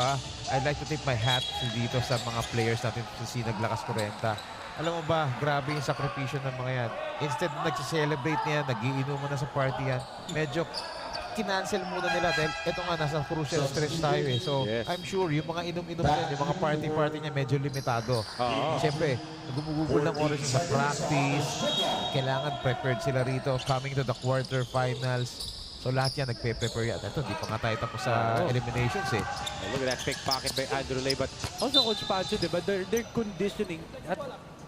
I'd like to tip my hat dito sa mga players natin sa Sinag Lakas Kwarenta. Alam mo ba, grabe yung sakripisyo ng mga yan. Instead na nag-celebrate niya, nag-iinuman na sa party yan, medyo kinancel muna nila dahil ito nga, nasa crucial stretch tayo eh. So,
Yes.
I'm sure yung mga inom-inom niya, yung mga party-party niya medyo limitado. Siyempre, gumugugol ng oras sa practice. Kailangan prepared sila rito coming to the quarterfinals. So lahat yan nagpe-prepare yan. Ito, di pa nga tayo tapos sa eliminations eh.
Look at that pickpocket by Andrew Lay. But also, Coach Pancho, diba, they're conditioning. At,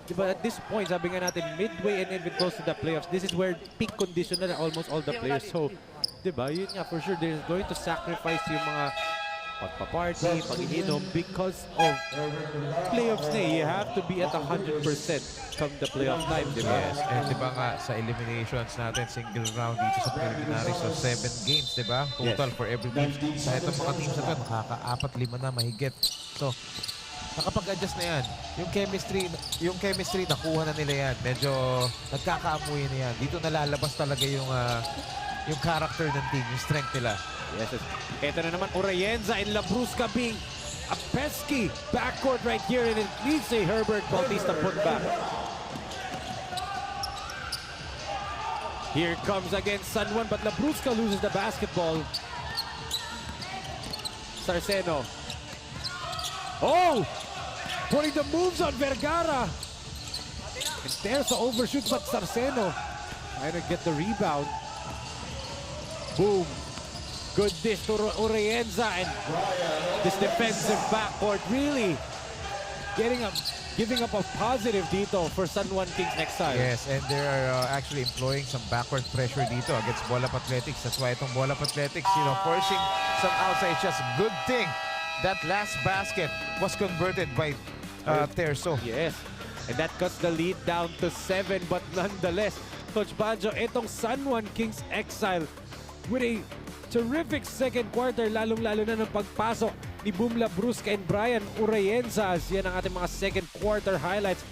diba, at this point, sabi nga natin, midway and even close to the playoffs, this is where peak condition na almost all the players. So, diba, yun nga, for sure, they're going to sacrifice yung mga pagpa-party, pag-inom because of playoffs na eh. You have to be at 100% come the playoff time, diba?
Yes, and diba nga sa eliminations natin, single round dito sa preliminary. So 7 games, diba? Total for every team. Sa itong mga teams na ito, nakaka-4-5 na mahigit. So, nakapag-adjust na yan. Yung chemistry, nakuha na nila yan. Medyo nagkakaamuyan na yan. Dito nalalabas talaga yung character ng team, yung strength nila.
Yes, ito na naman, Urayenza and Labrusca being a pesky backcourt right here, and it needs a Herbert Bautista putback. Here comes against San Juan, but Labrusca loses the basketball. Sarceno. Oh! Putting the moves on Vergara. And there's the overshoot, but Sarceno trying to get the rebound. Boom. Good dish to Urayenza, and this defensive backcourt really giving up a positive dito for San Juan Kings Exile.
Yes, and they are actually employing some backward pressure dito against Bolap Athletics. That's why itong Bolap Athletics, forcing some outside shots. Good thing that last basket was converted by Terzo.
Yes, and that cuts the lead down to 7, but nonetheless, Coach Banjo, itong San Juan Kings Exile with a terrific second quarter, lalong-lalo na ng pagpasok ni Boom Labrusca and Brian Urayenza. Yan ang ating mga second quarter highlights.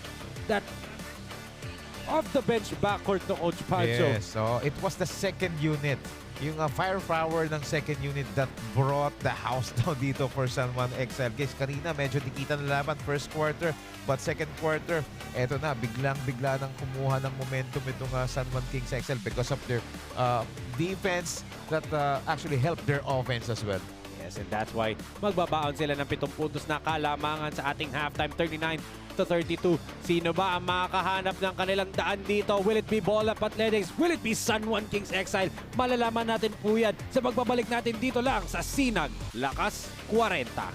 That off-the-bench backcourt ng Coach Pancho.
Yes, so it was the second unit. Yung firepower ng second unit that brought the house down dito for San Juan Exile. Guys, kanina medyo dikita na laban first quarter, but second quarter, eto na, biglang-bigla nang kumuha ng momentum itong San Juan Kings Exile because of their defense that actually helped their offense as well.
Yes, and that's why magbabaon sila ng 7 puntos na kalamangan sa ating halftime, 39-32. Sino ba ang makakahanap ng kanilang daan dito? Will it be Bolap Athletics? Will it be San Juan Kings Exile? Malalaman natin po yan sa pagbabalik natin dito lang sa Sinag Lakas Kwarenta.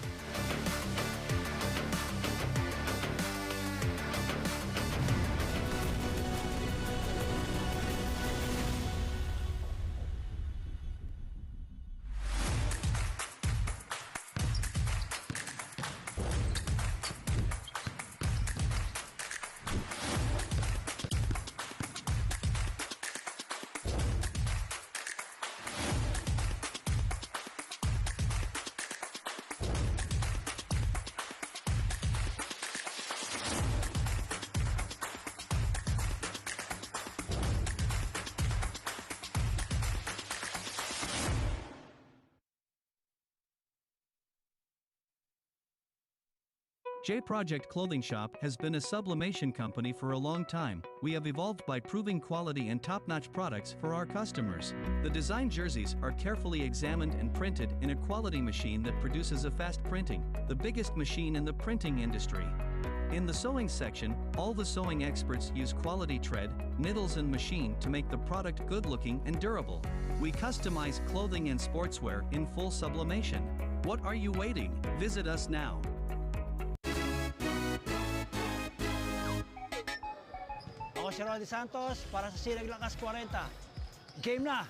J Project Clothing Shop has been a sublimation company for a long time. We have evolved by proving quality and top-notch products for our customers. The design jerseys are carefully examined and printed in a quality machine that produces a fast printing, the biggest machine in the printing industry. In the sewing section, all the sewing experts use quality thread, needles and machine to make the product good-looking and durable. We customize clothing and sportswear in full sublimation. What are you waiting? Visit us now.
Ako si Roddy Santos para sa Sinag Lakas Kwarenta. Game na!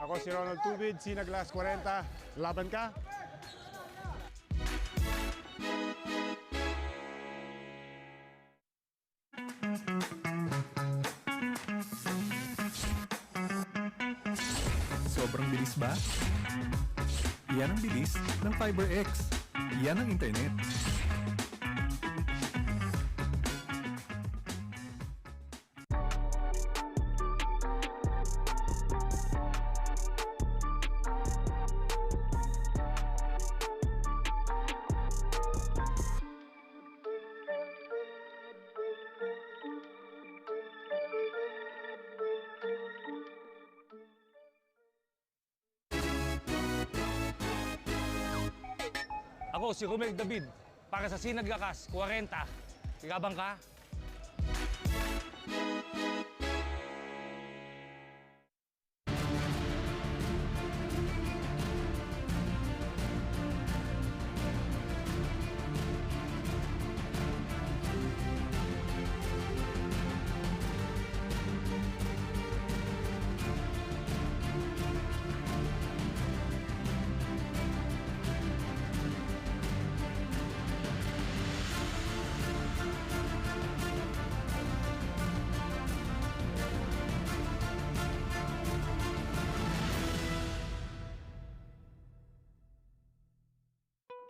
Ako si Ronald Tubid, Sinag Lakas Kwarenta. Laban ka?
Sobrang bilis ba? Yan ang bilis ng FiberX. Yan ang internet.
Ako si Romel David para sa Sinag Lakas Kwarenta. Igabang ka?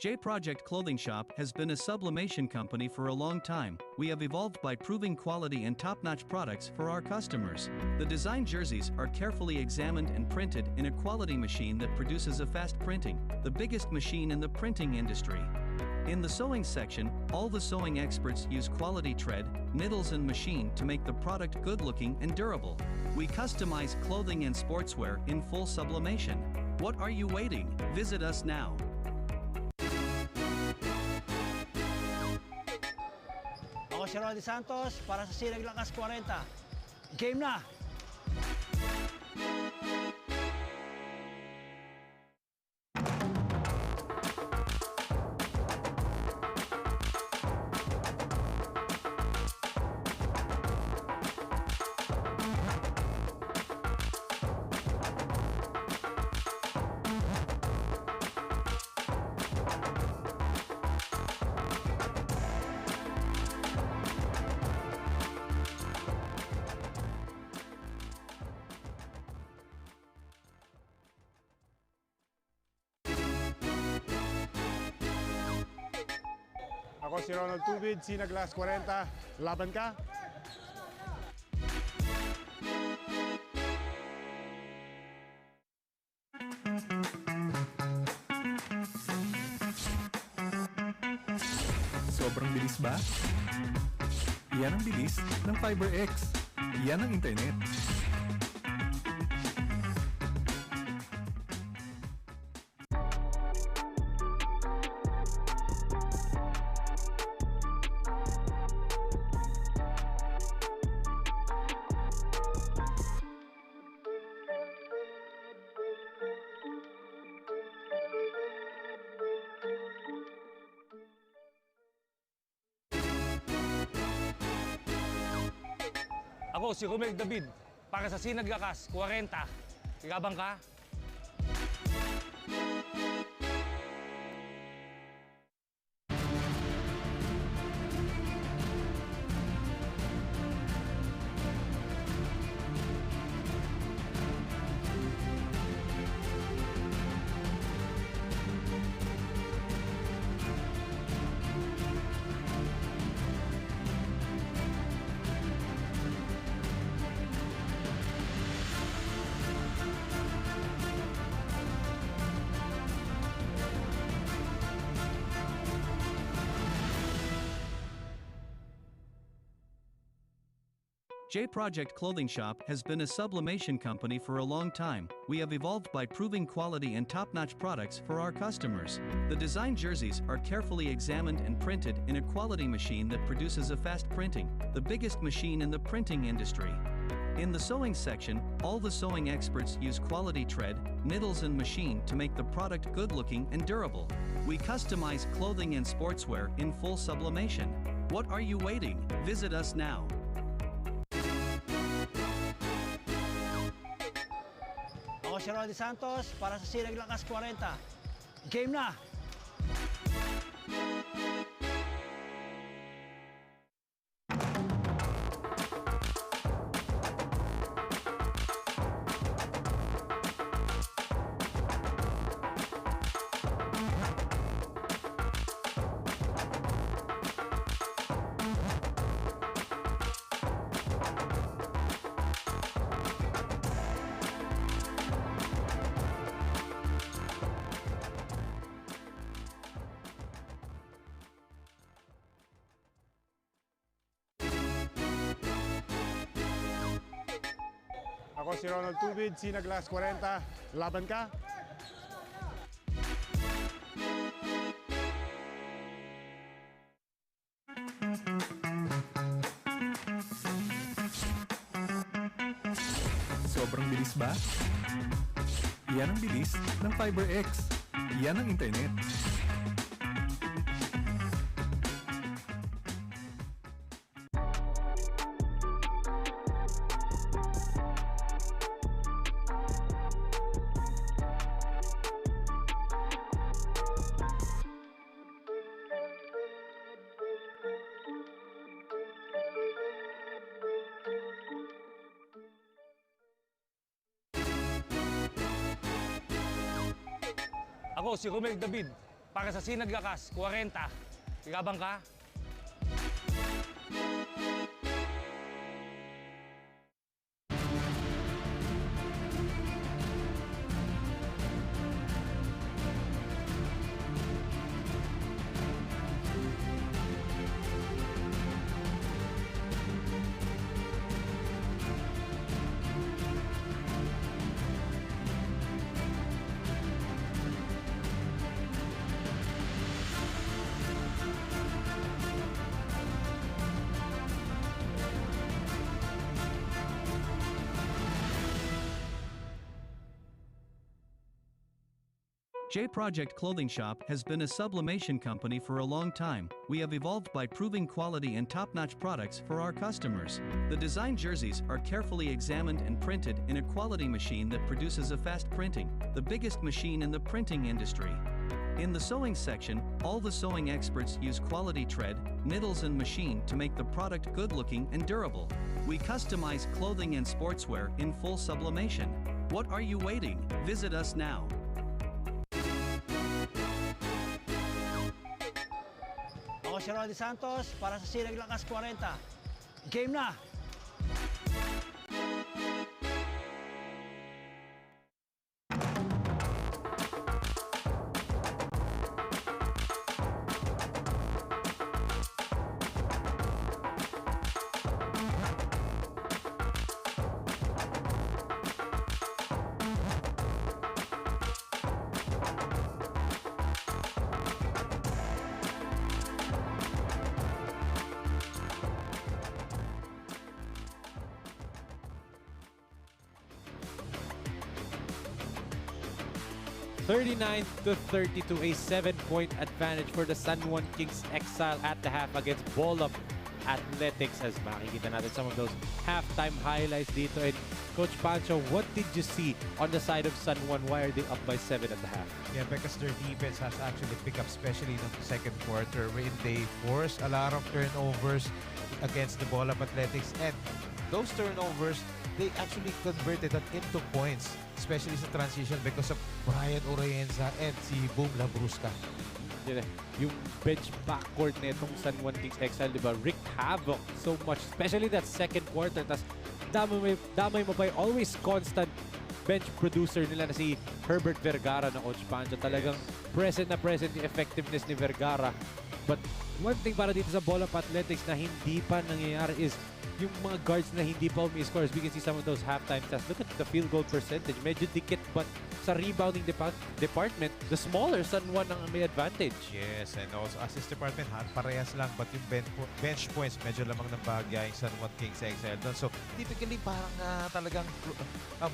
J Project Clothing Shop has been a sublimation company for a long time. We have evolved by proving quality and top-notch products for our customers. The design jerseys are carefully examined and printed in a quality machine that produces a fast printing, the biggest machine in the printing industry. In the sewing section, all the sewing experts use quality thread, needles and machine to make the product good-looking and durable. We customize clothing and sportswear in full sublimation. What are you waiting? Visit us now.
Ako si Ronnie Santos para sa Sinag Lakas Kwarenta. Game na!
Ako si Ronald Tubid, Sinag Lakas Kwarenta. Laban ka?
Sobrang bilis ba? Yan ang bilis ng FiberX. Yan ang internet.
Ako si Romel David para sa Sinag Lakas Kwarenta. Igabang ka?
J Project Clothing Shop has been a sublimation company for a long time. We have evolved by proving quality and top-notch products for our customers. The design jerseys are carefully examined and printed in a quality machine that produces a fast printing, the biggest machine in the printing industry. In the sewing section, all the sewing experts use quality thread, needles and machine to make the product good-looking and durable. We customize clothing and sportswear in full sublimation. What are you waiting? Visit us now.
Ako si Ronnie Santos para sa Sinag Lakas Kwarenta. Game na!
Ako si Ronald Tubid, Sinag Lakas Kwarenta. Laban ka?
Sobrang bilis ba? Iyan ang bilis ng FiberX. Iyan ang internet.
Ako si Romel David, para sa Sinag Lakas Kwarenta. Igabang ka?
J Project Clothing Shop has been a sublimation company for a long time. We have evolved by proving quality and top-notch products for our customers. The design jerseys are carefully examined and printed in a quality machine that produces a fast printing, the biggest machine in the printing industry. In the sewing section, all the sewing experts use quality thread, needles and machine to make the product good-looking and durable. We customize clothing and sportswear in full sublimation. What are you waiting? Visit us now.
Ako si Roddy Santos para sa Sinag Lakas Kwarenta. Game na!
to 32, a 7-point advantage for the San Juan Kings Exile at the half against Ball Up Athletics. As makikita natin some of those halftime highlights dito. And Coach Pancho, what did you see on the side of San Juan? Why are they up by 7 at the half?
Yeah, because their defense has actually picked up, especially in the second quarter, wherein they forced a lot of turnovers against the Ball Up Athletics. And those turnovers, they actually converted that into points, especially sa transition because of Brian Oreyenza and si Boom Labrusca.
Yung bench backcourt netong San Juan Kings Exile, diba, wreaked havoc so much, especially that second quarter. Tas damay mo pa yung always constant bench producer nila na si Herbert Vergara na Coach Pancho. Talagang present na present yung effectiveness ni Vergara. But one thing para dito sa Ball Up Athletics na hindi pa nangyayari is yung mga guards na hindi pa umi-score. As we can see some of those halftime stats. Look at the field goal percentage. Medyo dikit, but sa rebounding department, the smaller San Juan ang may advantage.
Yes, and also assist department, parehas lang. But yung bench points, medyo lamang ng bagay yung San Juan Kings Exile doon. So, typically parang talagang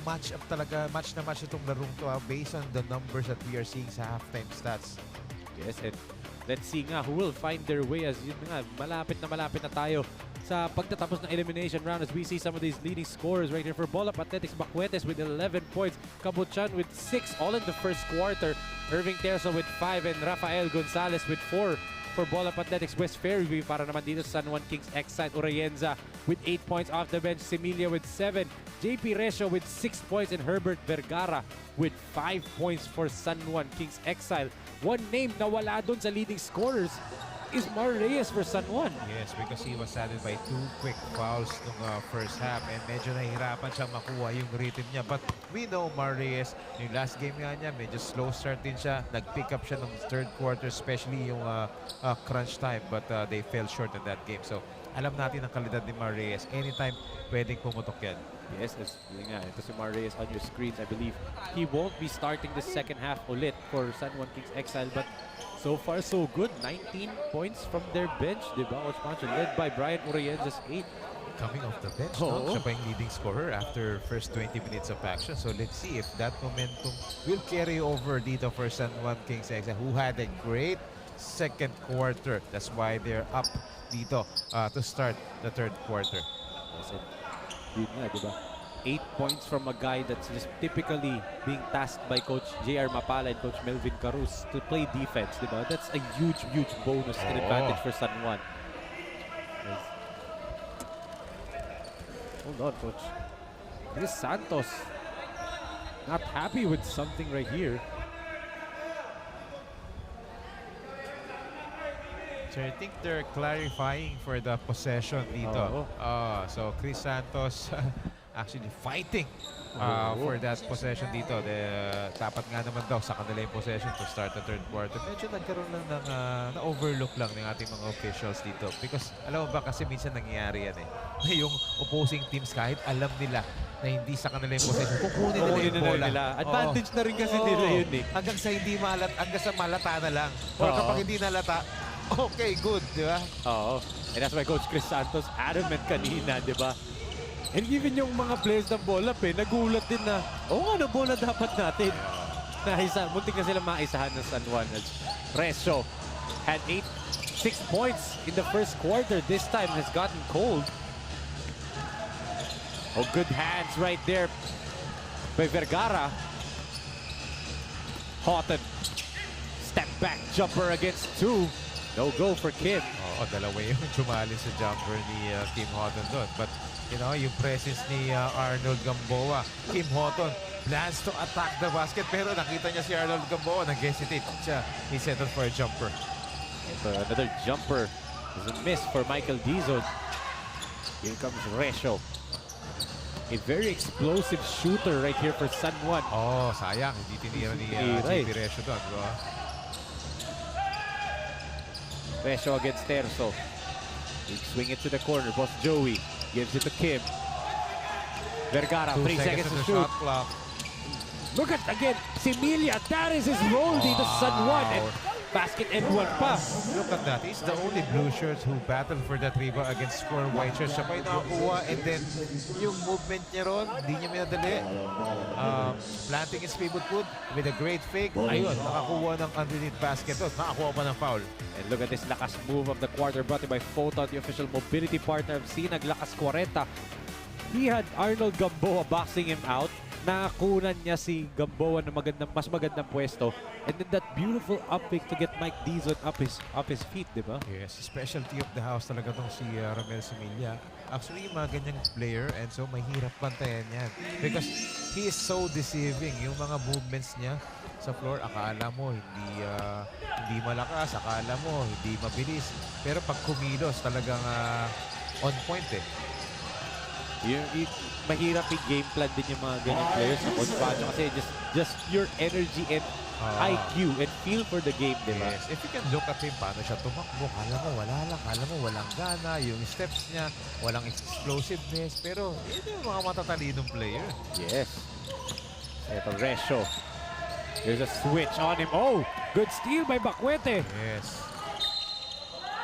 match up talaga. Match na match itong larong to based on the numbers that we are seeing sa halftime stats.
Yes, and let's see nga who will find their way as yun nga, malapit na tayo sa pagtatapos ng elimination round as we see some of these leading scorers right here for Ball Up Athletics. Bacuetes with 11 points, Cabuchan with 6 all in the first quarter, Irving Terzo with 5, and Rafael Gonzalez with 4 for Ball Up Athletics. West Fairview para naman dito sa San Juan Kings Exile. Oreyenza with 8 points off the bench, Semilia with 7, JP Resio with 6 points, and Herbert Vergara with 5 points for San Juan Kings Exile. One name na wala dun sa leading scorers is Mar Reyes for San Juan.
Yes, because he was saddled by 2 quick fouls nung first half and medyo nahihirapan siya makuha yung rhythm niya. But we know Mar Reyes, yung last game nga niya, medyo slow start din siya. Nag-pick up siya ng third quarter, especially yung crunch time. But they fell short in that game. So alam natin ang kalidad ni Mar Reyes. Anytime, pwedeng pumutok yan.
Yes, yun nga. Ito si Mar Reyes on your screens. I believe he won't be starting the second half ulit for San Juan Kings Exile, but so far so good. 19 points from their bench, diba? Expansion led by Brian Urienza's 8.
Coming off the bench, no? Siya pa yung leading scorer after first 20 minutes of action. So let's see if that momentum will carry over dito for San Juan Kings Exile, who had a great second quarter. That's why they're up dito to start the third quarter.
Yes, yun nga, diba? 8 points from a guy that's just typically being tasked by Coach J.R. Mapala and Coach Melvin Carus to play defense, diba? That's a huge, huge bonus and advantage for San Juan. Yes. Hold on, Coach. Chris Santos not happy with something right here.
So I think they're clarifying for the possession dito. So Chris Santos actually fighting for that possession dito. Dapat nga naman daw sa kanila yung possession to start the third quarter. Medyo nagkaroon lang ng na-overlook lang ng ating mga officials dito. Because alam mo ba kasi minsan nangyayari yan eh. Na yung opposing teams kahit alam nila na hindi sa kanila yung possession, kukunin nila yung bola.
Advantage na rin kasi nila yun eh.
Hanggang sa malata na lang. Or kapag hindi nalata, okay, good, di ba?
Oo. And that's why Coach Chris Santos adamant kanina, di ba? And even yung mga players ng bola, nagulat din na, na bola dapat natin. Muntik na sila maisahan ng San Juan. Resyo had 6 points in the first quarter. This time has gotten cold. Good hands right there by Vergara. Houghton. Step back jumper against 2. No go for Kim.
Dalawa yung sumali sa jumper ni Kim Houghton doon. But, you know, yung presence ni Arnold Gamboa. Kim Houghton plans to attack the basket. Pero nakita niya si Arnold Gamboa. Nag-hesitate siya. He settled for a jumper.
So another jumper. Is a miss for Michael Dizon. Here comes Resyo. A very explosive shooter right here for San Juan.
Sayang. Hindi tinira ni JP Resyo doon. Diba?
Resyo against Terzo. He swing it to the corner. Boss Joey gives it to Kim. Vergara, 3 seconds to shoot. Look at again, Similia. That is his role dito sa San Juan. And basket and one pa.
Look at that. He's the only blue shirts who battled for that rebound against 4 white shirts. Siya pa yung nakakuha. And then, yung movement niya ron, hindi niya minadali. Planting his pivot foot with a great fake. Ayun, nakakuha ng underneath basket. Nakakuha pa ng foul.
And look at this lakas move of the quarter brought to by Photon, the official mobility partner of Sinag Lakas Kwarenta. He had Arnold Gamboa boxing him out. Nakakunan niya si Gamboa na mas magandang pwesto. And then that beautiful up pick to get Mike Dizon up his feet, di ba?
Yes, specialty of the house talaga tong si Ramel Similia. Actually, yung mga ganyang player, and so mahirap bantayan yan. Because he is so deceiving. Yung mga movements niya sa floor, akala mo hindi malakas, akala mo hindi mabilis. Pero pag kumilos, talagang on point eh.
Mahirap yung game plan din yung mga ganyan players sa Confacho kasi just pure energy and IQ and feel for the game, di ba?
Yes. If you can look at him, paano siya tumakbo, kala mo wala lang, kala mo walang gana, yung steps niya, walang explosiveness, pero yun yung mga matatalinong player.
Yes. Ito, Resyo. There's a switch on him. Good steal by Bacuete.
Yes.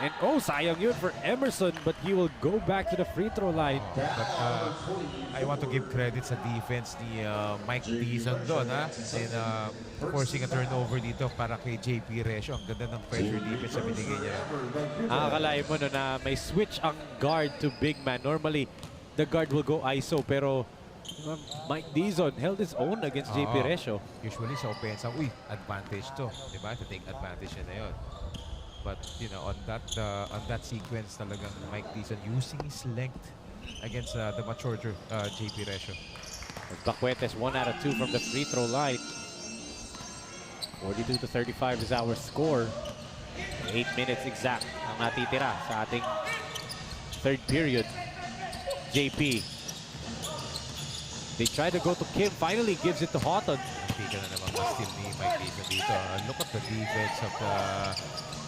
And sayang yun for Emerson, but he will go back to the free throw line.
But I want to give credit sa defense ni Mike Dizon doon, in forcing a turnover dito para kay JP Resyo. Ang ganda ng pressure defense na binigay niya.
Akalain mo na may switch ang guard to big man. Normally, the guard will go ISO, pero Mike Dizon held his own against JP Resyo.
Usually sa offense, advantage to. Diba? To take advantage na yun. But you know, on that sequence, talagang Mike Dizon using his length against the mature JP Resyo.
Bacuete is 1 out of 2 from the free throw line. 42-35 is our score. 8 minutes exact ang natitira sa ating third period. JP. They try to go to Kim. Finally gives it to Houghton.
Nakikita na naman ang steal ni Mike Dizon dito. Look at the defense of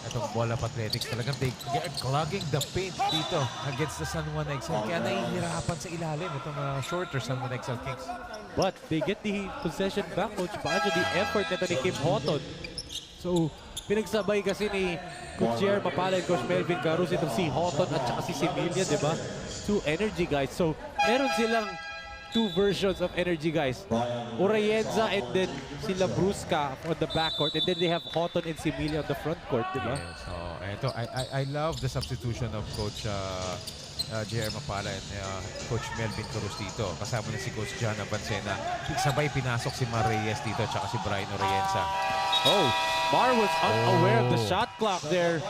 Itong Bola Athletics talagang they're clogging the paint dito against the San Juan Exile. Kaya nahihirapan sa ilalim itong shorter San Juan Exile Kings.
But they get the possession back, Coach Pancho, the effort nito ni Kim Houghton. So, pinagsabay kasi ni Coach Jer Mapala and Coach Melvin Carus itong si Houghton at saka si Similia, di ba? Two energy guys. So, meron silang two versions of energy guys. Urayenza and then sila Brusca on the backcourt, and then they have Houghton and Similia on the front court, di ba?
Yes. So, ito, I love the substitution of Coach J.R. Mapala and Coach Melvin Carus dito. Kasama na si Coach John Abancena. Sabay pinasok si Mar Reyes dito at saka si Brian Urayenza.
Oh, Mar was unaware of the shot clock there.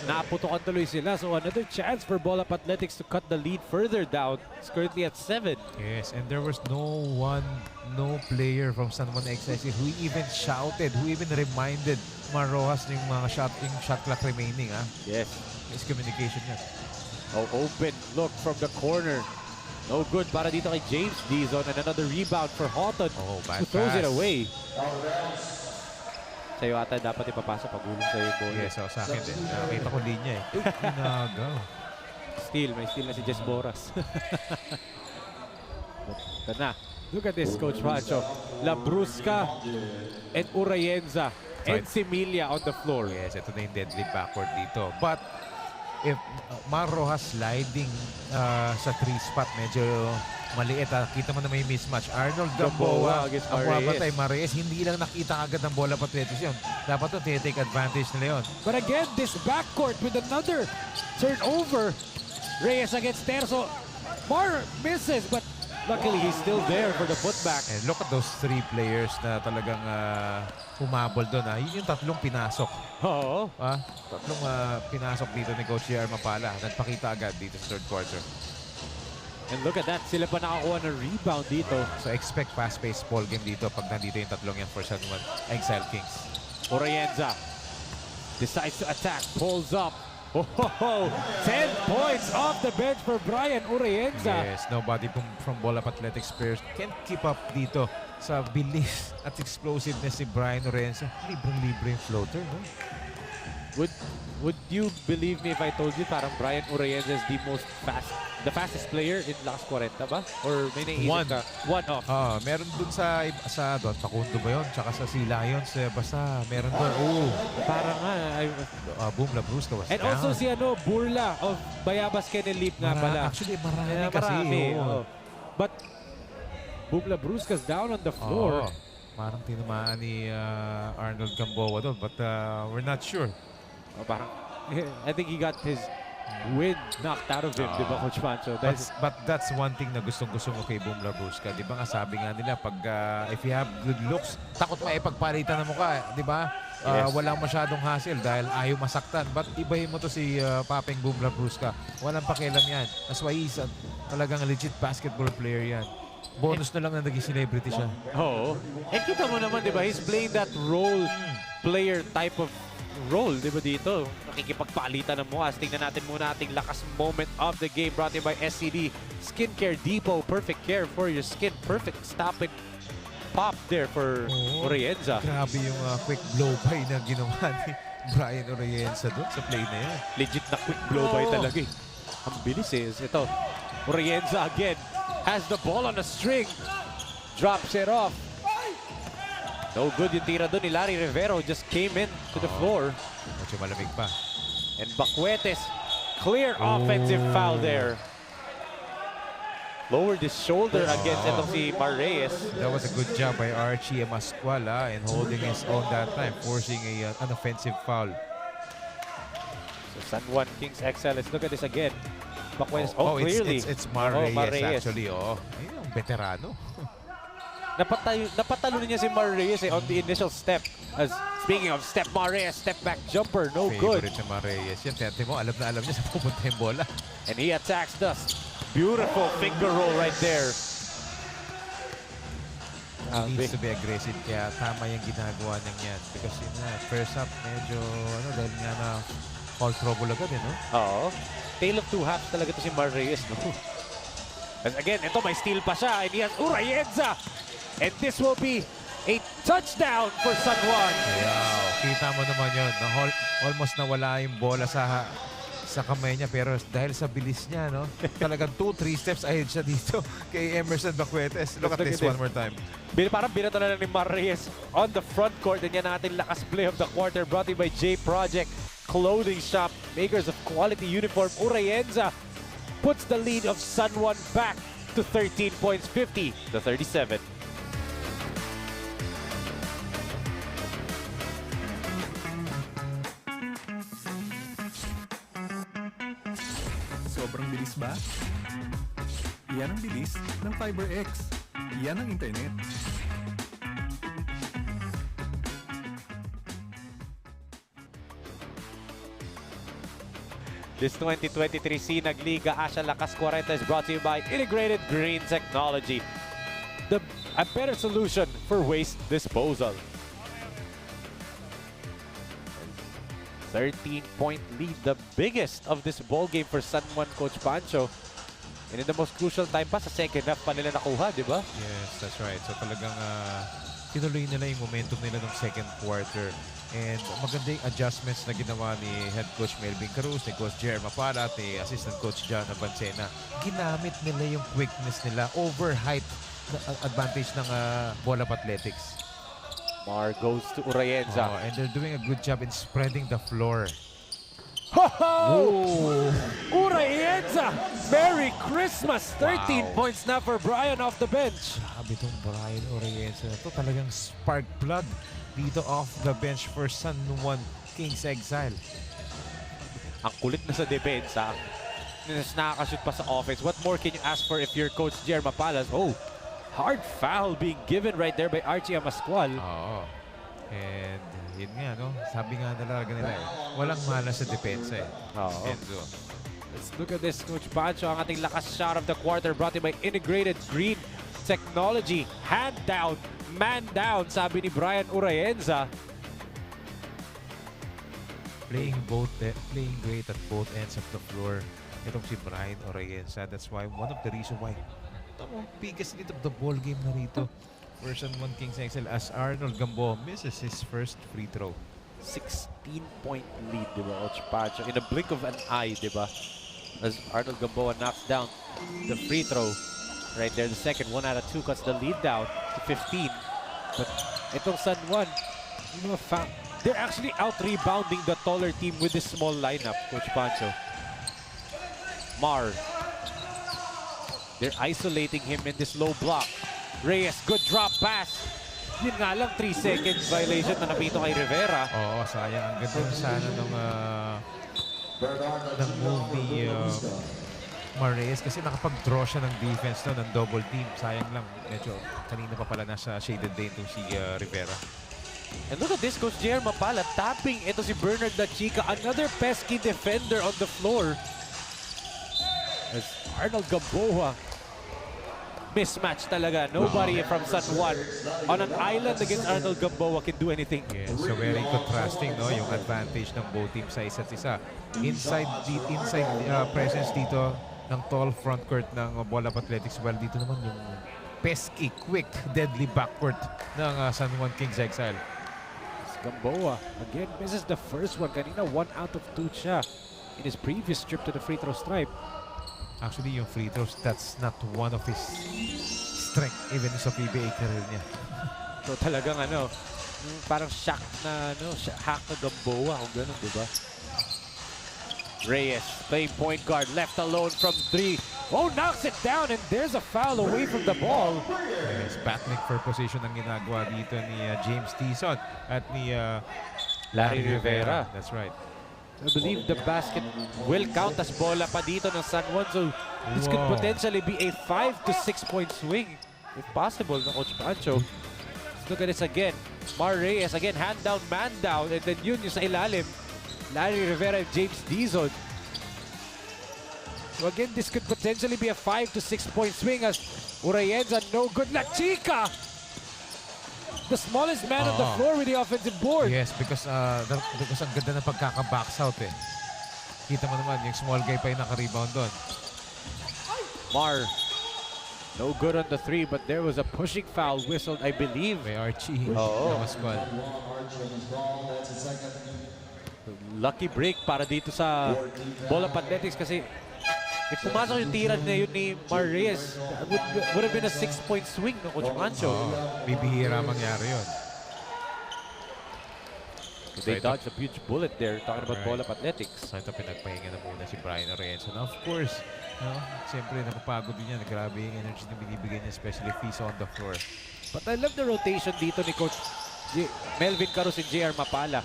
Naputokan tuloy sila. So another chance for Bola Athletics to cut the lead further down. It's currently at 7.
Yes, and there was no player from San Juan Exile who even shouted, who even reminded Mar Rojas yung mga shot clock remaining.
Yes.
Miscommunication yan.
Oh, open look from the corner. No good para dito kay James Dizon, and another rebound for Houghton, who throws it away. Sa'yo ata dapat ipapasa pagulong sa'yo yung ball.
Yes, sa akin din. Nakita ko linya eh. Pinagaw.
Steal, may steal na si Jess Boras. Ito na. Look at this, Coach Pancho. Labrusca and Urayenza and Similia on the floor.
Yes, ito na yung deadly backward dito. But if Mar Rojas sliding sa 3 spot, medyo maliit. Kita mo na may mismatch. Arnold Gamboa ang bumabatay. Mar Reyes, hindi lang nakita agad ng Bola Athletics yun. Dapat to take advantage nila yun.
But again, this backcourt with another turnover. Reyes against Terzo. Mar misses, but luckily he's still there for the putback.
And look at those 3 players na talagang humabol doon. Yun yung tatlong pinasok.
Oo.
Tatlong pinasok dito ni Coach J.R. Mapala. Nagpakita agad dito sa third quarter.
And look at that, sila pa nakakuha ng rebound dito.
So expect fast-paced ball game dito pag nandito yung tatlong yan for San Juan Exile Kings.
Urayenza decides to attack, pulls up. Oh, 10 points off the bench for Brian Urayenza.
Yes, nobody from Bola Athletics players can keep up dito sa bilis at explosiveness si Brian Urayenza. Libreng-libre yung floater, no?
Would you believe me if I told you parang Brian Urayenza is the fastest player in Lakas Kwarenta ba? Or may naisip ka? One off.
Meron dun sa doon, Pakundo ba yun? Tsaka sa si Lions, basta meron doon.
Parang
Boom Labrusca was
and
down.
also si Burla of Bayabas Kenelip nga pala.
Actually, marami kasi.
But Boom Labrusca's down on the floor.
Parang tinamaan ni Arnold Gamboa doon, but we're not sure.
Parang, I think he got his wind knocked out of him, di ba, Coach Pancho?
But that's one thing na gustong-gusto mo kay Boom Labrusca. Di ba nga sabi nga nila, pag if you have good looks, takot maipagpalitan na mukha, di ba? Walang masyadong hassle dahil ayaw masaktan. But ibahin mo to si Papeng Boom Labrusca. Walang pakialam yan. That's why he's talagang legit basketball player yan. Bonus na lang na naging celebrity siya.
Oo. And kita mo naman, di ba, he's playing that role player type of role, di ba dito? Nakikipagpalitan ng mukha. Tingnan natin muna ating lakas moment of the game brought to you by SCD Skincare Depot. Perfect care for your skin. Perfect stop and pop there for Urayenza.
Grabe yung quick blow-by na ginawa ni Brian Urayenza doon sa play na yan.
Legit na quick blow-by talaga eh. Ang bilis eh. Ito, Urayenza again has the ball on a string. Drops it off. No good yung tira doon ni Larry Rivero. Just came in to the floor.
Medyo malamig pa.
And Bacuetes, clear offensive foul there. Lowered his shoulder against itong si Mar Reyes.
That was a good job by Archie Emascuala in holding his own that time, forcing an offensive foul.
So San Juan Kings Exile. Let's look at this again. Bacuetes, clearly.
It's Mar Reyes actually. Ayun, veterano.
Napatalo niya si Mar Reyes on the initial step. As speaking of step, Mar Reyes, step back jumper, no good.
Favorite si Mar Reyes. Yan, tiyente mo, alam na alam niya sa pupunta yung bola.
And he attacks us. Beautiful finger roll right there.
Needs to be aggressive, kaya tama yung ginagawa niya yan. Because first up, medyo, dahil nga na foul trouble agad, no?
Oo. Tale of two halves talaga to si Mar Reyes, no? And again, ito may steal pa siya. And he has Urayenza. And this will be a touchdown for San Juan.
Wow. Kita mo naman yun. Almost nawala yung bola sa kamay niya. Pero dahil sa bilis niya, no? Talagang 2-3 steps ahead siya dito kay Emerson Bacuetes. Look at this one more time.
Parang binato na lang ni Mar Reyes on the front court. And yan natin lakas play of the quarter brought to you by J Project Clothing Shop. Makers of quality uniform. Urayenza puts the lead of San Juan back to 13 points, 50-37.
Sobrang bilis ba? Yan ang bilis ng FiberX. Yan ang internet.
This 2023 Sinag Liga Asya Lakas Kwarenta is brought to you by Integrated Green Technology, a better solution for waste disposal. 13-point lead, the biggest of this ball game for San Juan Coach Pancho. And in the most crucial time pa, sa second half pa nila nakuha, di ba?
Yes, that's right. So talagang tinuloy nila yung momentum nila ng second quarter. And maganda yung adjustments na ginawa ni Head Coach Melvin Cruz, ni Coach Jer Mapala, at ni Assistant Coach John Abancena. Ginamit nila yung quickness nila over height na advantage ng Bola Athletics.
Mar goes to Urayenza.
And they're doing a good job in spreading the floor.
Ho-ho! Urayenza! Merry Christmas! 13 points na for Brian off the bench.
Grabe itong Brian Urayenza. Ito talagang spark plug dito off the bench for San Juan Kings Exile.
Ang kulit na sa depensa. Nakakashoot pa sa offense. What more can you ask for if you're Coach Jerma Palas? Oh, hard foul being given right there by Archie Amascual.
Oo. And yun nga, no? Sabi nga nila walang mana sa depensa eh.
Oo.
Enzo.
Let's look at this, Coach Pancho. Ang ating lakas shot of the quarter brought to you by Integrated Green Technology. Hand down, man down, sabi ni Brian Urayenza.
Playing great at both ends of the floor. Itong si Brian Urayenza. That's why one of the reason why ang biggest lead of the ball game na rito for San Juan Kings Exile as Arnold Gamboa misses his first free throw.
16-point lead, di ba, Coach Pancho? In a blink of an eye, di ba? As Arnold Gamboa knocks down the free throw. Right there, the second 1 out of 2 cuts the lead down to 15. But itong San Juan, they're actually out-rebounding the taller team with this small lineup, Coach Pancho. Mar. They're isolating him in this low block. Reyes, good drop pass. Yun nga lang, 3 seconds violation na napito kay Rivera.
Oo, sayang. Ang ganda sana ng move ni Mares kasi nakapag-draw siya ng defense no, ng double team. Sayang lang. Medyo kanina pa pala nasa shaded lane itong si Rivera.
And look at this, Coach Jer Mapala tapping ito si Bernard Dachica. Another pesky defender on the floor. As Arnold Gamboa. Mismatch talaga. Nobody from San Juan on an island against Arnold Gamboa can do anything.
Yes, so very contrasting no, yung advantage ng both teams sa isa't isa. Inside presence dito ng tall front court ng Bola Athletics. Well, dito naman yung pesky, quick, deadly backcourt ng San Juan Kings Exile.
Gamboa again misses the first one. Kanina 1 out of 2 siya in his previous trip to the free throw stripe.
Actually, yung free throws, that's not one of his strength even sa PBA career niya.
So talagang parang shock na hack na Gamboa kung gano'n, di ba? Reyes playing point guard, left alone from 3. Oh, knocks it down and there's a foul away from the ball.
Yes, battling for position ang ginagawa dito ni James Tison at ni
Larry Rivera.
That's right.
I believe the basket will count as bola pa dito ng San Juan. So this could potentially be a 5 to 6 point swing if possible na Coach Pancho. Let's look at this again. Mar Reyes again, hand down, man down. And then yun yung sa ilalim. Larry Rivera and James Dizon. So again, this could potentially be a 5 to 6 point swing as Urayenza no good. La Chica! The smallest man on the floor with the offensive board.
Yes, because ang ganda ng pagkaka-box out eh. Kita mo naman, yung small guy pa yung naka-rebound doon.
Mar No good on the 3, but there was a pushing foul whistled, I believe.
May Archie.
Oo.
Namaskwal.
Lucky break para dito sa Ball of Athletics kasi if pumasok yung tira na yun ni Marias, would have been a 6-point swing ng Coach Mancho.
Bibihira mangyari yun.
They dodged a huge bullet there, talking about Ball of Athletics.
So ito pinagpahinga na muna si Brian Orienzo. Now, of course, siyempre napapagod din yan. Grabe yung energy na binibigay niya, especially if he's on the floor.
But I love the rotation dito ni Coach Melvin Carus and JR Mapala.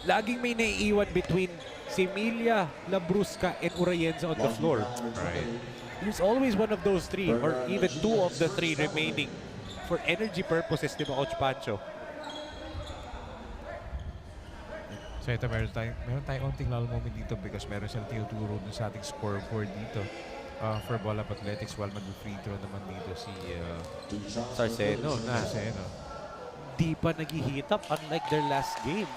Laging may naiiwan between Similia, Labrusca, and Urayenza on the floor.
Right.
There's always one of those 3 or even 2 of the 3 remaining for energy purposes, di ba, Coach Pancho?
So ito, meron tayong onting lull moment dito because meron silang tinuturo dun sa ating scoreboard dito for Ball of Athletics while mag-free throw naman dito si
Sarceno.
Sarceno.
Di pa nag-heat-up unlike their last game.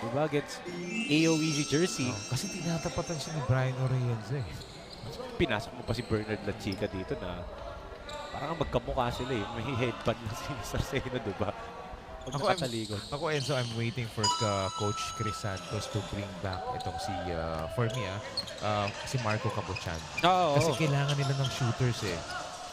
Diba, against AOEZ Jersey.
Kasi tinatapatan siya ni Brian Orienzo eh.
Pinasok mo pa si Bernard Lachica dito na parang magkamukha sila eh. May headband na si Sarceno, diba?
Ako, Enzo, I'm waiting for Coach Chris Santos to bring back itong for me, si Marco Cabuchan. Kasi kailangan nila ng shooters eh.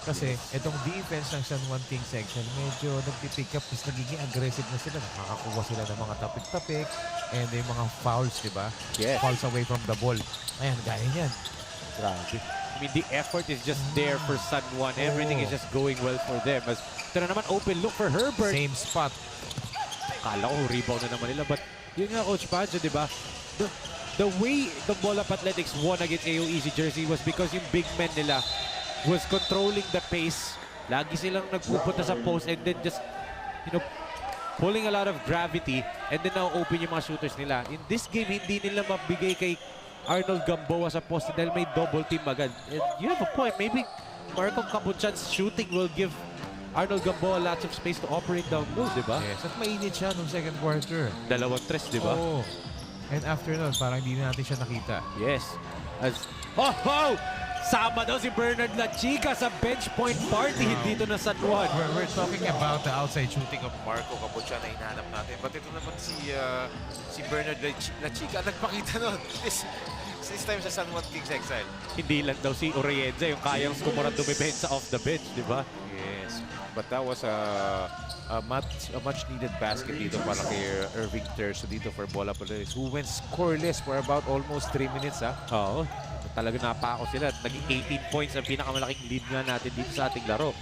Kasi itong defense ng San Juan Kings section, medyo nagpipick up, is nagiging aggressive na sila. Nakakakuha sila ng mga tapik-tapik and yung mga fouls, di ba?
Yes.
Fouls away from the ball. Ayan, gaya niyan.
Grabe. I mean, the effort is just there for San Juan. Everything is just going well for them. As ito na naman, open look for Herbert.
Same spot.
Kala ko rebound na naman nila. But yun nga, Coach Pancho, di ba? The way the Ball of Athletics won against AOEZ Jersey was because yung big men nila was controlling the pace. Lagi silang nagpupunta sa post and then just, pulling a lot of gravity and then now open yung mga shooters nila. In this game, hindi nila mabigay kay Arnold Gamboa sa post dahil may double team agad. And you have a point. Maybe Marco Cabuchan's shooting will give Arnold Gamboa lots of space to operate down low, di ba?
Yes, at mainit siya nung second quarter.
2 tres, di ba?
Oh. And after nun, parang hindi natin siya nakita.
Yes. Sama daw si Bernard Lachica sa bench point party dito na San Juan.
We're talking about the outside shooting of Marco Cabuchan na hinahanap natin. But ito naman si Bernard Lachica nagpakita nun. This time sa San Juan Kings Exile.
Hindi lang daw si Orienza yung kayang skumura dumibensa off the bench, di ba?
Yes. But that was a much needed basket dito para kay Irving Terzo dito for Ball of Athletics, who went scoreless for about almost 3 minutes.
Oo. Talaga napako sila. Naging 18 points ang pinakamalaking lead nga natin dito sa ating laro.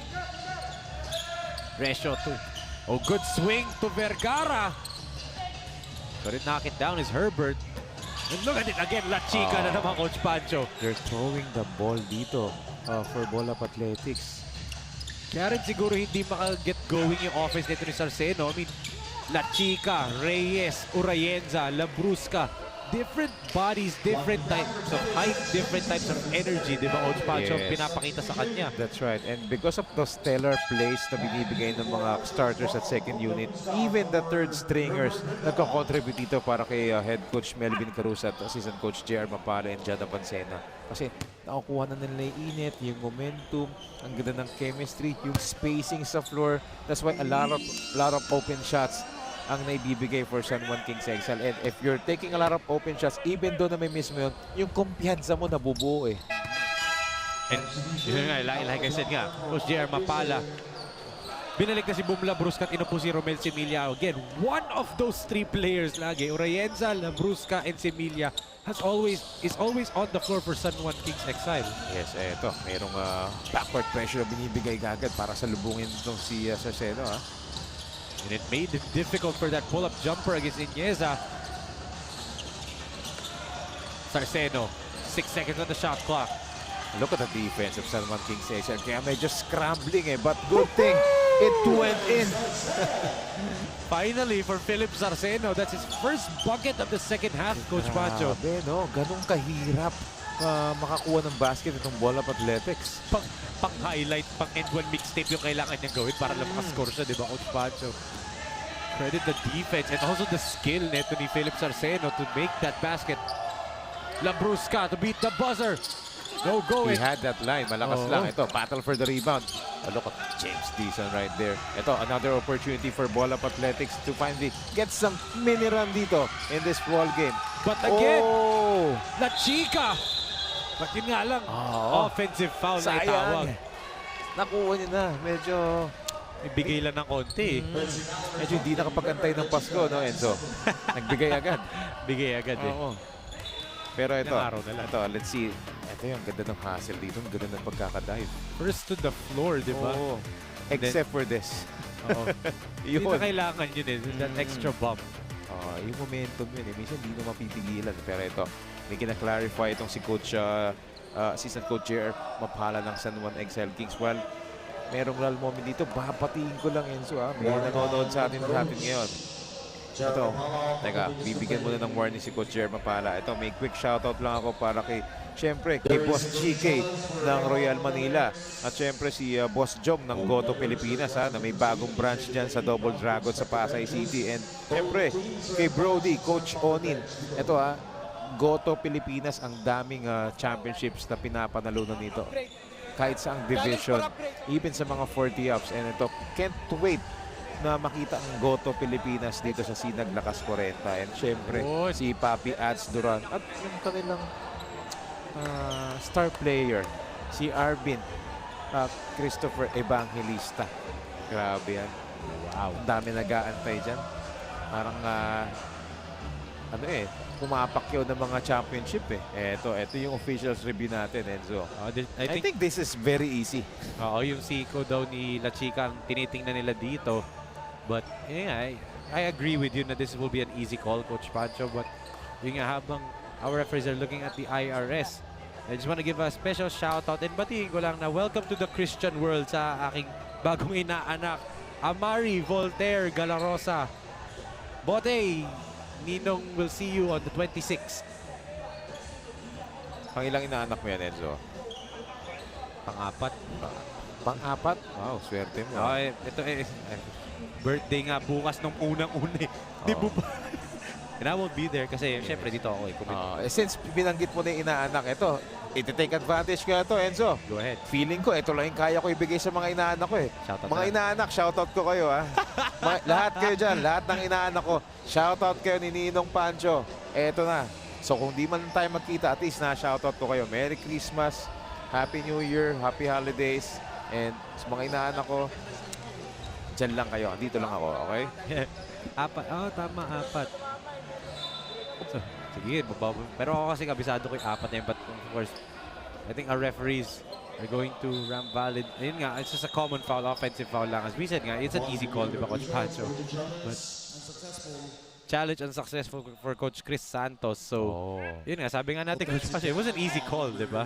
Resyo to. Oh, good swing to Vergara. Couldn't knock it down is Herbert. And look at it again, Lachica na naman, Coach Pancho.
They're throwing the ball dito for Ball of Athletics.
Kaya rin siguro hindi maka-get going yung offense nito ni Sarceno. I mean, Lachica, Reyes, Urayenza, Labrusca. Different bodies, different types of height, different types of energy, di ba, Coach Pancho, pinapakita sa kanya.
That's right. And because of the stellar plays na binibigay ng mga starters at second unit, even the third stringers nagko-contribute dito para kay head coach Melvin Carus at assistant coach JR Mapala and Jada Pansena. Kasi nakukuha na nila yung init, yung momentum, ang ganda ng chemistry, yung spacing sa floor. That's why a lot of open shots ang naibibigay for San Juan Kings Exile. And if you're taking a lot of open shots, even though na may miss mo yun, yung kumpiyansa mo nabubuo eh.
And yun nga, like I said nga, Coach JR Mapala, binalik na si Boom Labrusca at inupo si Romel Similia. Again, one of those 3 players lagi, Urayenza, Labrusca, and Similia, is always on the floor for San Juan Kings Exile.
Yes, eto, mayroong backward pressure binibigay agad para salubungin itong si Sarceno.
And it made it difficult for that pull-up jumper against Iniesta. Sarceno, 6 seconds on the shot clock.
Look at the defense of San Juan Kings Exile. Kaya medyo scrambling but good thing it went in.
Finally, for Philip Sarceno, that's his first bucket of the second half, Coach Pancho.
No? Ganun kahirap makakuha ng basket itong Ball of Athletics.
Pang-highlight, pang-end-one mixtape yung kailangan niyang gawin para lang makascore siya, di ba, Coach Pancho? Credit the defense and also the skill neto ni Philip Sarceno to make that basket. Labrusca to beat the buzzer. Go
He
it.
had that line. Malakas lang. Ito, battle for the rebound. Oh, look at James Dizon right there. Ito, another opportunity for Ball Up Athletics to finally get some mini run dito in this ball game.
But again,
Oh!
La Chica. But yun nga lang, offensive foul na itawag.
Nakuha niya na. Medyo
Ibigay lang ng konti.
medyo hindi nakapag-antay ng Pasko, no, Enzo? Nagbigay agad.
Bigay agad eh.
Oo. Pero ito,
Ilang araw na lang.
ito, let's see. Ito yung ganda ng hustle dito. Ang ganda ng pagkakadive.
First to the floor, di ba?
Oo. Except for this.
Oo. Hindi
Yun.
na kailangan yun eh. That extra bump.
Yung momentum yun eh. Minsan hindi na mapipigilan. Pero ito, may kina-clarify itong si Coach, Assistant Coach JR Maphala ng San Juan Exile Kings. Well, merong lal moment dito. Babatiin ko lang, Enzo. May nanonood sa atin ngayon. Ito, teka, bibigyan muna ng warning si Coach JR Maphala. Ito, may quick shoutout lang ako para syempre, kay Boss GK ng Royal Manila. At syempre si Boss Jom ng Goto Pilipinas na may bagong branch dyan sa Double Dragon sa Pasay City. And syempre, kay Brody, Coach Onin. Ito Goto Pilipinas, ang daming championships na pinapanalunan nito. Kahit sa ang division, even sa mga 40 ups. And ito, can't wait na makita ang Goto Pilipinas dito sa Sinag Lakas Kwarenta. And syempre, si Papi Ads Duran at yung kanilang star player, si Arvin Christopher Evangelista. Grabe yan. Wow. Ang dami nag-aantay dyan. Parang pumapakyaw ng mga championship eh. Ito yung officials review natin, Enzo. I think this is very easy.
Yung siko daw ni La Chica ang tinitingnan nila dito. But yeah, I agree with you na this will be an easy call, Coach Pancho. But yun nga, habang our referees are looking at the IRS, I just want to give a special shout out and batiin ko lang na welcome to the Christian world sa aking bagong inaanak, Amari Voltaire Galarosa. Bote, Ninong will see you on the 26th.
Pangilang inaanak mo yan, Enzo?
Pang-apat.
Pang-apat? Wow, swerte mo.
Ito birthday nga bukas nung unang-una eh. Di ba? And I won't be there kasi syempre dito ako
Since binanggit mo na yung inaanak, ito, iti-take advantage ka ito, Enzo.
Go ahead.
Feeling ko, ito lang yung kaya ko ibigay sa mga inaanak ko eh.
Shoutout
Mga inaanak, shoutout ko kayo lahat kayo dyan, lahat ng inaanak ko, shoutout kayo ni Ninong Pancho. Eto na. So kung di man tayo magkita, at least na-shoutout ko kayo. Merry Christmas, Happy New Year, Happy Holidays, and sa mga inaanak ko, dyan lang kayo. Dito lang ako, okay?
Apat. Tama, apat. So, sige, pero ako kasi kabisado ko yung apat na yun. But of course, I think our referees are going to ramp valid. Ayun nga, it's just a common foul, offensive foul lang. As we said nga, it's an easy call, di ba, Coach Pancho? But challenge unsuccessful for Coach Chris Santos. So, yun nga, sabi nga natin, Coach Pancho, it was an easy call, di ba?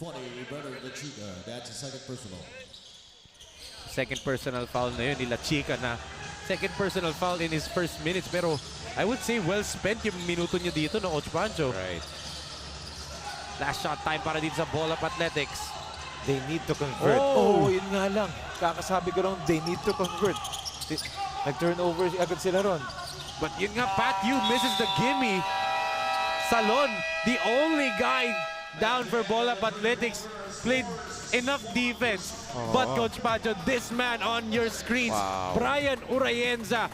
20, better than Chica. That's a second personal.
Second personal foul na yun ni La Chica na second personal foul in his first minutes. Pero I would say well spent yung minuto niya dito no, Coach Pancho.
Right.
Last shot time para dito sa Ball Up Athletics.
They need to convert. Yun nga lang. Kakasabi ko lang, they need to convert. Nag-turnover agad sila ron.
But yun nga, Pat Yu misses the gimme. Salon, the only guy down for Ball Up Athletics, played enough defense. But Coach Pancho, this man on your screens, Brian Urayenza,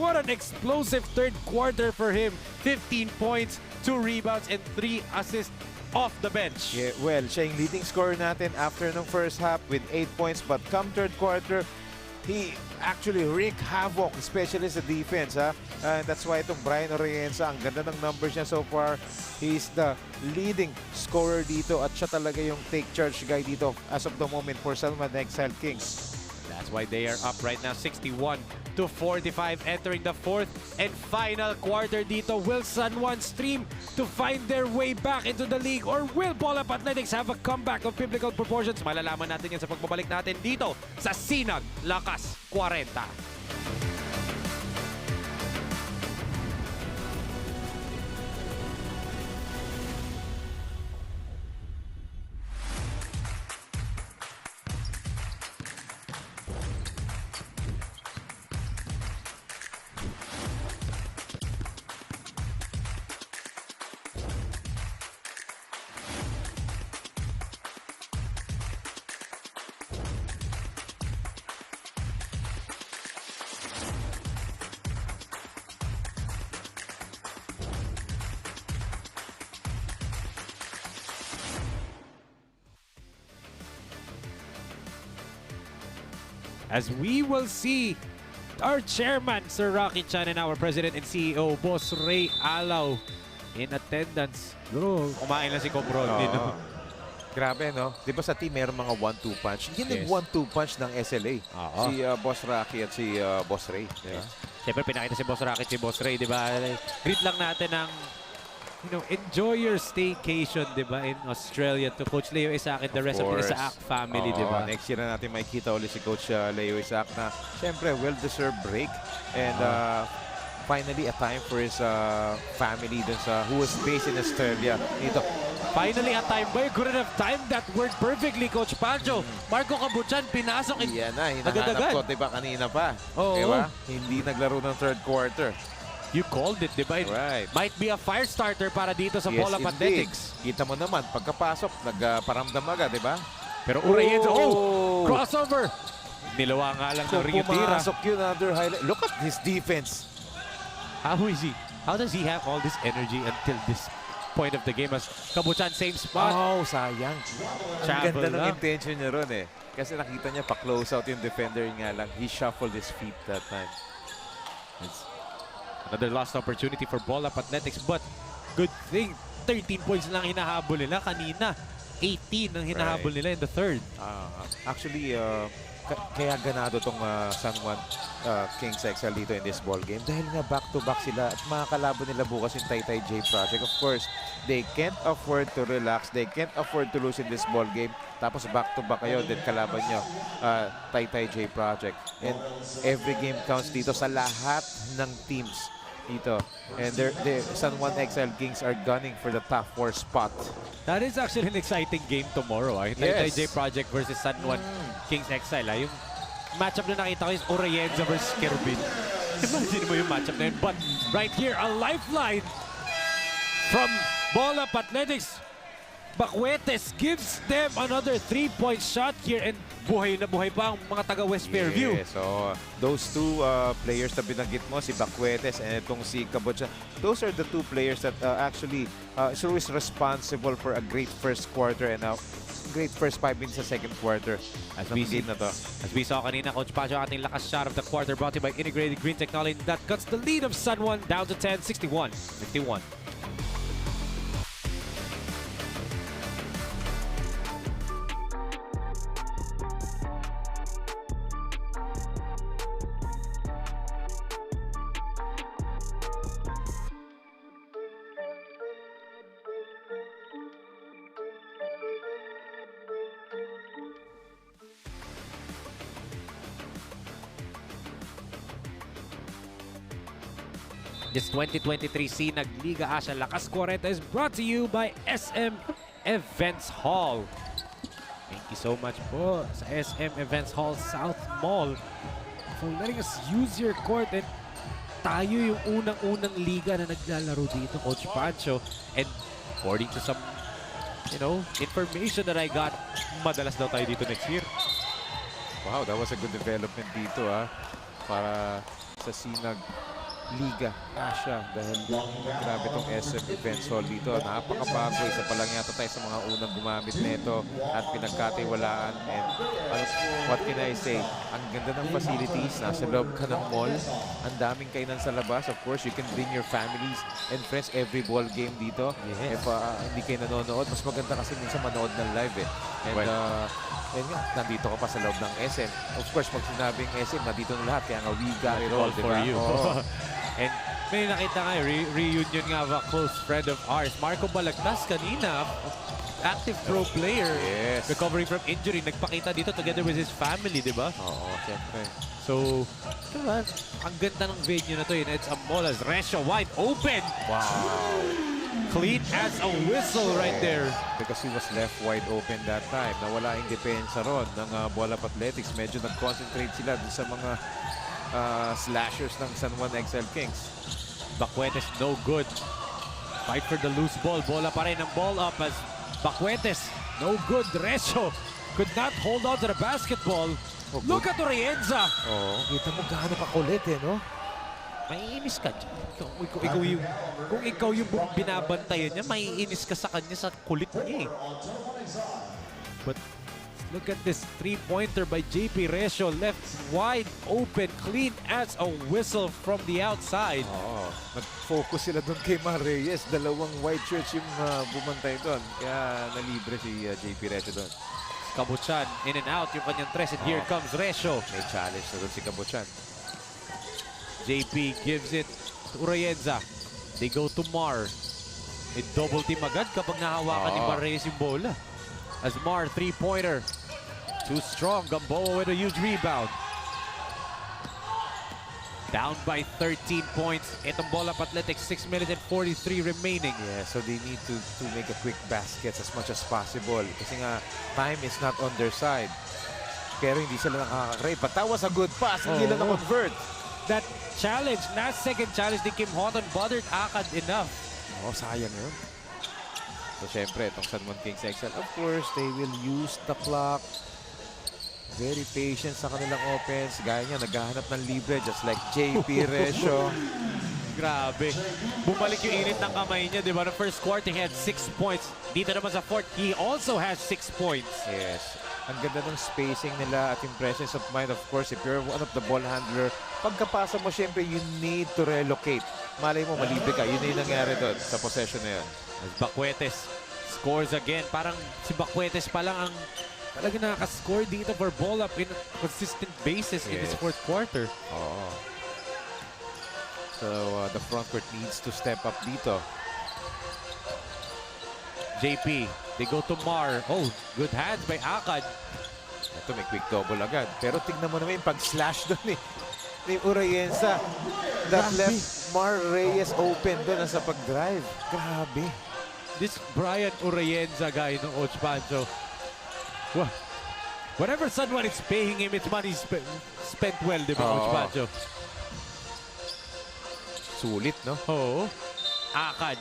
what an explosive third quarter for him. 15 points, 2 rebounds, and 3 assists off the bench.
Yeah, well, siya yung leading scorer natin after ng first half with 8 points. But come third quarter, he actually wreaked havoc, especially sa defense. And that's why itong Brian Urayenza, ang ganda ng numbers niya so far. He's the leading scorer dito at siya talaga yung take charge guy dito as of the moment for San Juan Exile Kings.
That's why they are up right now, 61-45, entering the fourth and final quarter dito. Will San Juan stream to find their way back into the league, or will Ball Up Athletics have a comeback of biblical proportions? Malalaman natin yan sa pagbabalik natin dito sa Sinag Lakas Kwarenta. as we will see our chairman, Sir Rocky Chan, and our president and CEO, Boss Ray Alaw, in attendance. Bro, kumain na si Cobrol.
Grabe, no? Di ba sa team meron mga 1-2 punch? Yan yung 1-2 punch ng SLA. Si Boss Rocky at si Boss Ray. Diba?
Siyempre, pinakita si Boss Rocky at si Boss Ray, di ba? Greet lang natin ng, enjoy your staycation, di ba, in Australia. To Coach Leo Isaac and the rest of the Isaac family, di ba?
Next year na natin makikita ulit si Coach Leo Isaac na, siyempre, well-deserved break. And finally, a time for his family dun sa who was based in Australia. Dito.
Finally, a time ba? You couldn't have timed that word perfectly, Coach Pancho. Marco Cabuchan, pinasok.
Yan na, hinahanap ko, diba, kanina pa. Diba? Hindi naglaro ng third quarter.
You called it, diba?
Right.
Might be a fire starter para dito sa Ball of Athletics.
Kita mo naman, pagkapasok, nagparamdam agad, diba?
Pero Urayenzo, crossover! Nilawa nga lang ng Rio Tira.
Pumasok yun, another highlight. Look at his defense.
How is he? How does he have all this energy until this point of the game as Cabuchan, same spot?
Oh, sayang. Ang ganda ng intention niya ron eh. Kasi nakita niya pa-close out yung defender nga lang. He shuffled his feet that time.
It's another lost opportunity for Ball of Athletics, but good thing, 13 points lang hinahabol nila. Kanina, 18 ang hinahabol nila in the third.
Actually, kaya ganado tong San Juan Kings Exile dito in this ball game dahil nga back-to-back sila at mga kalaban nila bukas yung Taytay J Project. Of course, they can't afford to relax. They can't afford to lose in this ball game. Tapos back-to-back kayo din kalaban nyo, Taytay J Project. And every game counts dito sa lahat ng teams dito. And the San Juan Exile Kings are gunning for the top 4 spot.
That is actually an exciting game tomorrow. Taytay J Project versus San Juan Kings Exile. Yung matchup na nakita ko is Urayenza versus Kerubin. Imagine mo yung matchup na yun. But right here, a lifeline from Ball of Athletics. Bacuetes gives them another 3-point shot here and buhay na buhay pa ang mga taga-West Fairview.
Yeah, so those two players na binanggit mo, si Bacuetes and itong si Cabuchan, those are the two players that actually is responsible for a great first quarter and a great first 5 minutes sa second quarter. As
we saw kanina, Coach Pancho, ating lakas shot of the quarter brought to you by Integrated Green Technology that cuts the lead of San Juan down to 10, 61-51. This 2023 Sinag Liga Asya Lakas Kwarenta is brought to you by SM Events Hall. Thank you so much po sa SM Events Hall SOUTHMALL for letting us use your court. And tayo yung unang-unang liga na naglalaro dito, Coach Pancho. And according to some, information that I got, madalas daw tayo dito next year.
Wow, that was a good development dito para sa Sinag Liga Asya dahil grabe tong SM Events Hall dito. Napakabago. Isa pa lang yata tayo sa mga unang gumamit nito at pinagkatiwalaan. And what can I say? Ang ganda ng facilities. Nasa loob ka ng mall. Ang daming kainan sa labas. Of course, you can bring your families and friends every ball game dito.
Yes.
If hindi kayo nanonood, mas maganda kasi minsan manood ng live eh. And and nga, nandito ka pa sa loob ng SM. Of course, pag sinabing SM, nandito na lahat. Kaya nga, we got it all,
for you. And may nakita nga, reunion nga of a close friend of ours, Marco Balagtas kanina, active pro player, recovering from injury, nagpakita dito together with his family, di ba?
Oo, siyempre.
So, diba, ang ganda ng venue na to, it's a mall as Resho wide open.
Wow.
Clean as a whistle right there.
Because he was left wide open that time. Nawala yung depensa ron ng Ball of Athletics. Medyo nag-concentrate sila dun sa mga slashers ng San Juan Exile Kings.
Bacuetes no good. Fight for the loose ball. Bola pa rin ang ball up as Bacuetes no good. Resho could not hold on to the basketball. Look at Uriyenza.
Kita mo gaano ka kulit no?
Maiinis ka dyan. Kung ikaw yung binabantayan niya, maiinis ka sa kanya sa kulit niya But Look at this three-pointer by JP Resio. Left wide open, clean as a whistle from the outside.
Nag-focus sila doon kay Mar Reyes. Dalawang white shirts yung bumantay doon. Kaya nalibre si JP Resio doon.
Kabuchan, in and out yung kanyang tres. And here comes Resio.
May challenge na doon si Kabuchan.
JP gives it to Urayenza. They go to Mar. May double team agad kapag nahawakan ni Mar Reyes yung bola. As Mar, three-pointer. Too strong. Gamboa with a huge rebound. Down by 13 points. Itong Bolap Athletics, 6 minutes and 43 remaining.
Yeah, so they need to make a quick baskets as much as possible. Kasi nga, time is not on their side. Pero hindi sila nakaka-create. But that was a good pass. Hindi lang na-convert.
That challenge, last second challenge ni Kim Houghton bothered Akad enough.
Sayang yun. So, syempre, itong San Juan Kings Exile, of course, they will use the clock. Very patient sa kanilang offense. Gaya niya, naghahanap ng libre just like JP Resio.
Grabe. Bumalik yung init ng kamay niya, di ba? The first quarter, he had 6 points. Dito naman sa fourth, he also has 6 points.
Yes. Ang ganda ng spacing nila at yung presence of mind. Of course, if you're one of the ball handler, pagkapasa mo, syempre, you need to relocate. Malay mo, malibre ka. Yun na yung nangyari doon sa possession na yun.
As Bacuetes scores again. Parang si Bacuetes pa lang ang talaga nakaka-score dito for ball up in a consistent basis in this fourth quarter.
So, the front court needs to step up dito.
JP, they go to Mar. Good hands by Akad.
Ito, may quick double agad. Pero tignan mo naman yung pag-slash doon ni Urayenza. That left Mar Reyes open doon sa pag-drive. Grabe.
This Brian Urayenza guy, no, Coach Pancho. Whatever San Juan is paying him, it's money spent well, di ba, Coach Pancho?
Sulit, no?
Akad.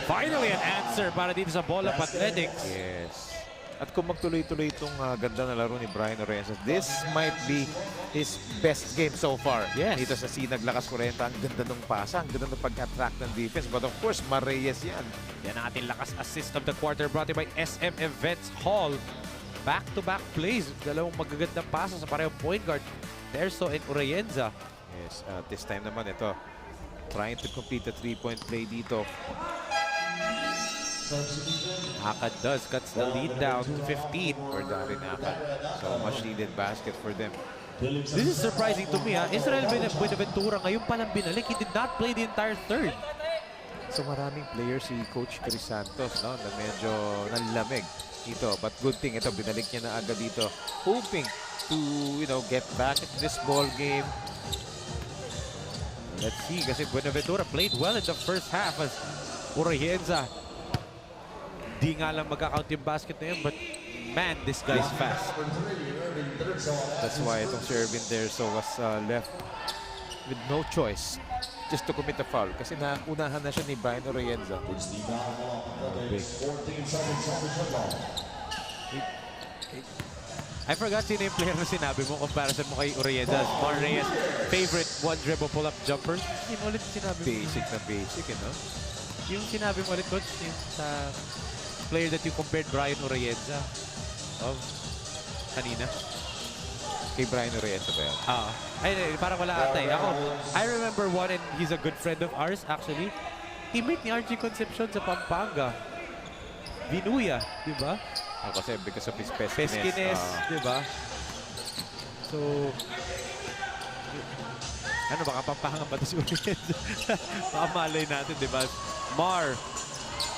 Finally an answer para dito sa Bolap Athletics.
Yes. At kung magtuloy-tuloy itong ganda na laro ni Brian Urayenza, this might be his best game so far.
Yes.
Dito sa Sinag Lakas Kwarenta, ang ganda ng pasa, ang ganda ng pag-attract ng defense. But of course, Mar Reyes yan.
Yan ang ating lakas assist of the quarter brought to you by SM Events Hall. Back-to-back plays. Dalawang magagandang pasa sa parehong point guard. Terzo and Urayenza.
Yes, this time naman ito. Trying to complete the three-point play dito.
Akad cuts the lead down to 15.
For Darin Akad. So much needed basket for them.
This is surprising to me. Israel Buenaventura ngayon palang binalik. He did not play the entire third.
So maraming players si Coach Chris Santos, no, na medyo nanlamig dito. But good thing, ito, binalik niya na agad dito. Hoping to, get back into this ball game.
Let's see, kasi Buenaventura played well in the first half as Urayenza. Di nga lang magka-count yung basket na yun, but man, this guy's fast.
That's why itong si Ervin there was left with no choice just to commit a foul kasi naunahan na siya ni Brian Urayenza.
I forgot sino yung player na sinabi mo, comparison mo kay Urayenza. Mar Reyes, favorite one dribble pull-up jumper. Hindi mo ulit sinabi mo.
Basic na basic,
Yung sinabi mo ulit, Coach, yung sa player that you compared Brian Urayenza of kanina.
Kay Brian Urayenza ba yan?
Ay, parang wala ata eh. I remember one and he's a good friend of ours actually. Teammate ni RG Concepcion sa Pampanga. Vinuya, di ba?
Kasi because of his peskiness.
Peskiness, di ba? So, baka Pampanga ba ito si Urayenza? Baka malay natin, di ba? Mar.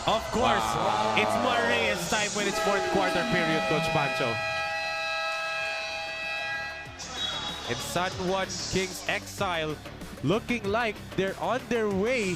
Of course, it's Mar Reyes time when it's fourth quarter period, Coach Pancho. And San Juan Kings Exile looking like they're on their way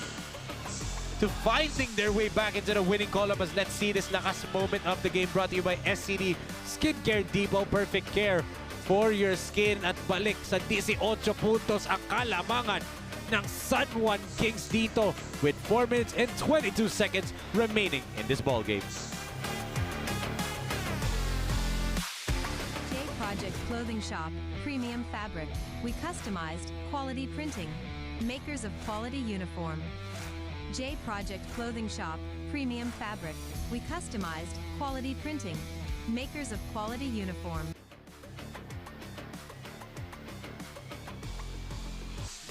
to finding their way back into the winning column as let's see this lakas moment of the game brought to you by SCD Skincare Depot. Perfect care for your skin at balik sa 18 puntos ang kalamangan ng San Juan Kings dito with 4 minutes and 22 seconds remaining in this ball game.
Project Clothing Shop, premium fabric. We customized quality printing. Makers of quality uniform. J Project Clothing Shop, premium fabric. We customized quality printing. makers of quality uniform.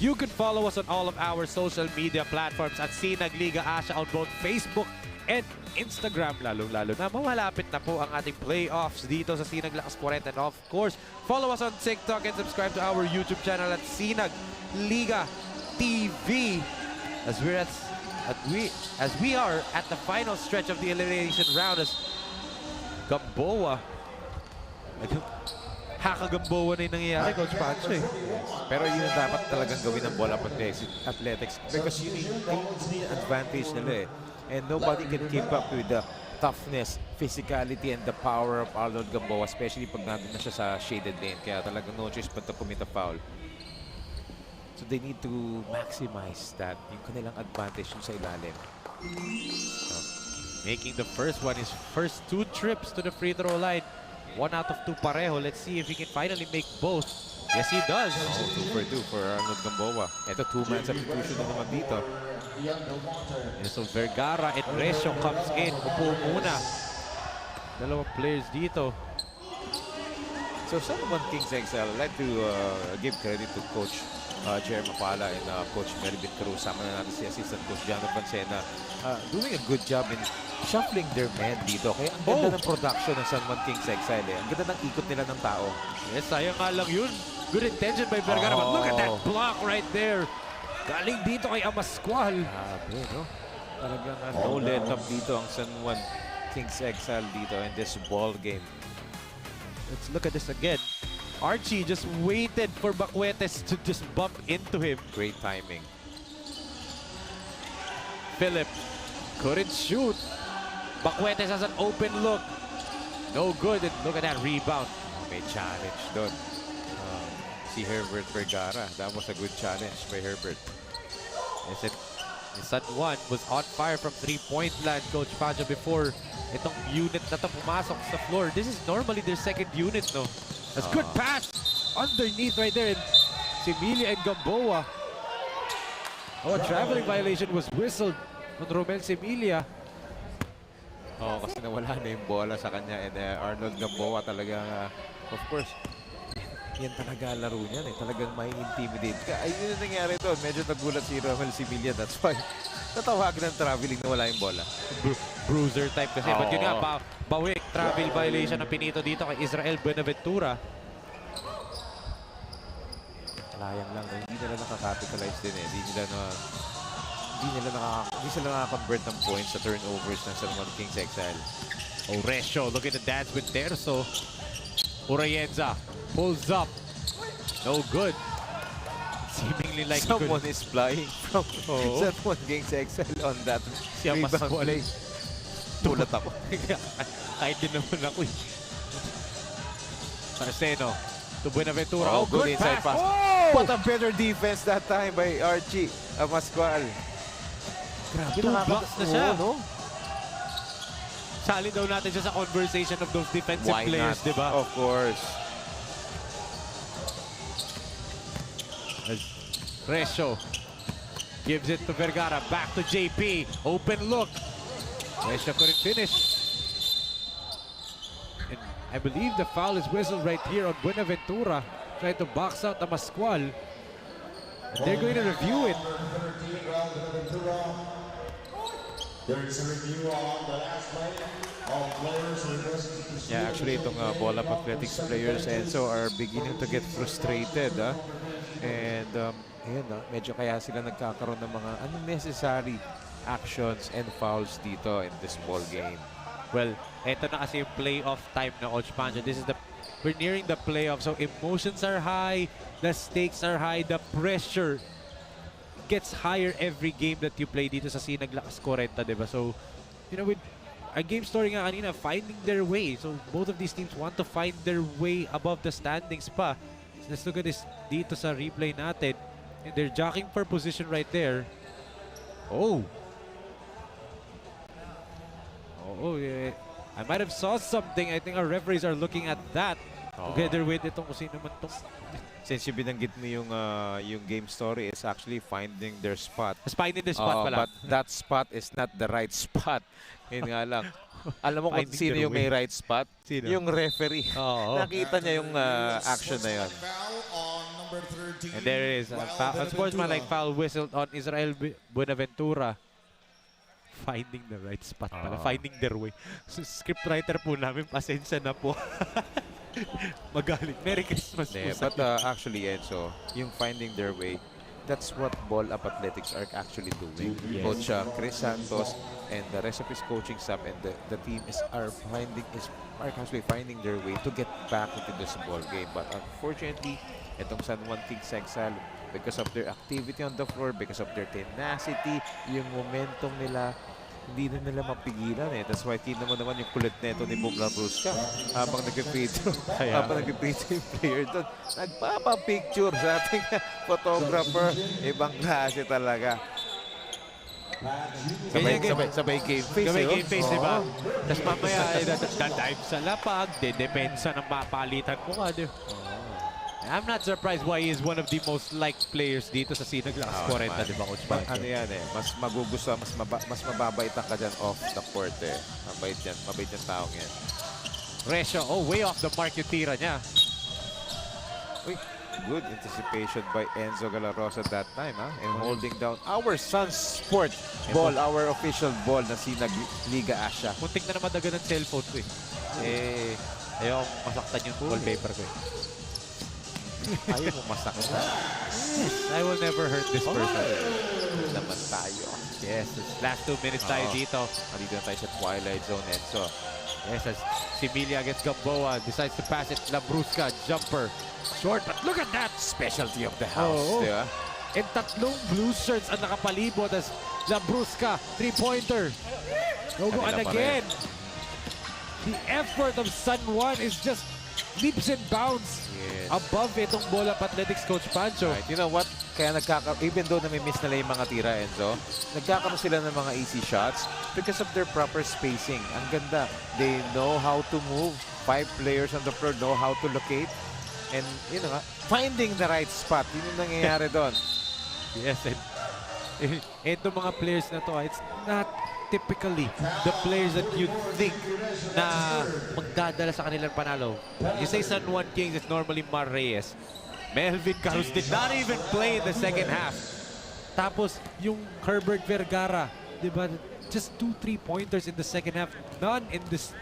You can follow us on all of our social media platforms at Sinag Liga Asya on both Facebook and Instagram. Lalo-lalo na mamalapit na po ang ating playoffs dito sa Sinag Lakas Kwarenta. And of course, follow us on TikTok and subscribe to our YouTube channel at Sinag Liga TV. As we are at the final stretch of the elimination round as Gamboa. Haka-Gamboa na yung nangyayari, Coach Pancho eh.
Pero yun ang dapat talagang gawin ng ball up athletics because yun yung advantage nila eh. And nobody can keep up with the toughness, physicality, and the power of Arnold Gamboa, especially pag nandun na siya sa shaded lane. Kaya talagang no choice but to commit a foul. So they need to maximize that, yung kanilang advantage yung sa ilalim.
Making the first one, his first 2 trips to the free throw line. 1 out of 2 pareho. Let's see if he can finally make both. Yes, he does.
Oh, 2 for 2 for Arnold Gamboa. Ito, 2-man substitution na naman dito.
And so Vergara and Resio comes in. Upo muna. Dalawang players dito.
So, sa naman Kings Exile, I'd like to give credit to Coach Jer Mapala and Coach Melvin Cruz. Sama na natin si Assistant Coach Jano Pansena. Doing a good job in shuffling their men dito. Kaya ang ganda ng production ng San Juan Kings Exile eh. Ang ganda ng ikot nila ng tao.
Yes, sayang nga lang yun. Good intention by Vergara, but look at that block right there. Galing dito kay Amascual.
Grabe, no? Talagang no let up dito ang San Juan Kings Exile dito in this ball game.
Let's look at this again. Archie just waited for Bacuetes to just bump into him.
Great timing.
Philip couldn't shoot. Bacuetes has an open look. No good. And look at that rebound.
May challenge doon. Si Herbert Vergara. That was a good challenge by Herbert.
Yes, San Juan was on fire from 3-point land, Coach Pancho, before itong unit na to pumasok sa floor. This is normally their second unit, no? That's good pass underneath right there. And Similia and Gamboa. Oh, a traveling violation was whistled on Romel Similia.
Oh, kasi nawala na yung bola sa kanya. And Arnold Gamboa talagang, of course, yan talaga laro niyan eh. Talagang may intimidate ka. Ay, yun yung nangyari doon. Medyo nagulat si Romel Similia. That's why natawag ng traveling na wala yung bola.
Bruiser type kasi. But yun nga, bawik. Travel violation na pinito dito kay Israel Buenaventura.
Sayang lang. Hindi nila nakakapitalize din eh. Hindi sila nakaka-convert ng points sa turnovers ng San Juan Kings Exile.
Oresio, look at the dance with Terzo. Urayenza pulls up. No good. Seemingly like
someone is flying from San Juan Kings Exile on that rebound play. Tulat ako.
Kahit din naman ako eh. Marceno to Buenaventura.
Oh, good inside pass. Oh! What a better defense that time by Archie Amascual.
Grabe, 2 blocks na siya. No? Sali daw natin siya sa conversation of those defensive players, di ba?
Of course.
Resio gives it to Vergara. Back to JP. Open look. Resio couldn't finish. And I believe the foul is whistled right here on Buenaventura. Trying to box out the Mascual. And they're going to review it.
There is a review on the last play. All players requested to
Yeah, actually, itong ball up athletics players and so are beginning to get frustrated. And ayun, medyo kaya sila nagkakaroon ng mga unnecessary actions and fouls dito in this ball game.
Well, eto na kasi yung playoff time na Coach Pancho. We're nearing the playoff, so emotions are high, the stakes are high, the pressure gets higher every game that you play dito sa Sinag Lakas Kwarenta, diba? So, you know, with our game story nga kanina, finding their way. So, both of these teams want to find their way above the standings pa. So, let's look at this dito sa replay natin. And they're jockeying for position right there. Oh, yeah. I might have saw something. I think our referees are looking at that. Together with itong kung sino man to.
Since you binanggit mo yung game story is actually finding their spot.
Finding the spot pala.
But that spot is not the right spot. Yun nga lang.
Alam mo kung
Finding
sino
their
yung may
way.
right spot?
Sino?
Yung referee.
Oo.
Nakita niya yung action na yun.
Foul on number 13.
And there it is. Unsportsmanlike foul whistled on Israel Buenaventura. Finding the right spot pala. Finding their way. So, scriptwriter po namin, pasensya na po. Magaling. Merry Christmas po sa
But actually, Enzo, yung finding their way, that's what Ball Up Athletics are actually doing.
Yes.
Coach Chris Santos and the rest of his coaching staff and the team are actually finding their way to get back into this ball game. But unfortunately, itong San Juan Kings Exile, because of their activity on the floor, because of their tenacity, yung momentum nila, hindi na nila mapigilan eh. That's why kita mo naman yung kulit neto ni Bumla Brusca. Habang nag-picture yung player doon, nagpapapicture sa ating photographer. Ibang klase talaga. Sabay game face.
Sabay game face, di ba? Tapos mamaya, dive sa lapag, depensa ng mapalitan mo ka. I'm not surprised why he is one of the most liked players dito sa Sinag Lakas Kwarenta, di ba, Coach Pancho?
Ano yan eh, mas magugustuhan, mas mababaitan ka dyan off the court eh. Mabait yan taong yan.
Resyo, way off the mark yung tira niya.
Uy, good anticipation by Enzo Galarosa that time, ha? And holding down our Sun's Sport ball, our official ball na Sinag Liga Asya.
Muntik na madagan ng cellphone ko eh. Ayaw masaktan yung wallpaper ko eh.
Ayaw mo masaktan.
I will never hurt this person.
Naman tayo.
Yes, last 2 minutes tayo dito.
Nandito na tayo sa Twilight Zone, Enzo.
Yes, as Similia against Gamboa decides to pass it. Labrusca, jumper. Short, but look at that!
Specialty of the house, di ba?
And tatlong blue shirts ang nakapalibot as Labrusca, 3-pointer. And again, the effort of San Juan is just leaps and bounds above itong Ball Up Athletics, Coach Pancho.
Right. You know what? Kaya even though nami-miss nila yung mga tira, Enzo, nagkakaroon sila ng mga easy shots because of their proper spacing. Ang ganda. They know how to move. 5 players on the floor know how to locate. And, finding the right spot. Yun yung nangyayari doon.
Yes, and itong mga players na to, it's not typically the players that you'd think na magdadala sa kanilang panalo. You say San Juan Kings, it's normally Mar Reyes. Melvin Carlos did not even play in the second half. Tapos, yung Herbert Vergara, di ba? Just 2 3-pointers in the second half. None in this...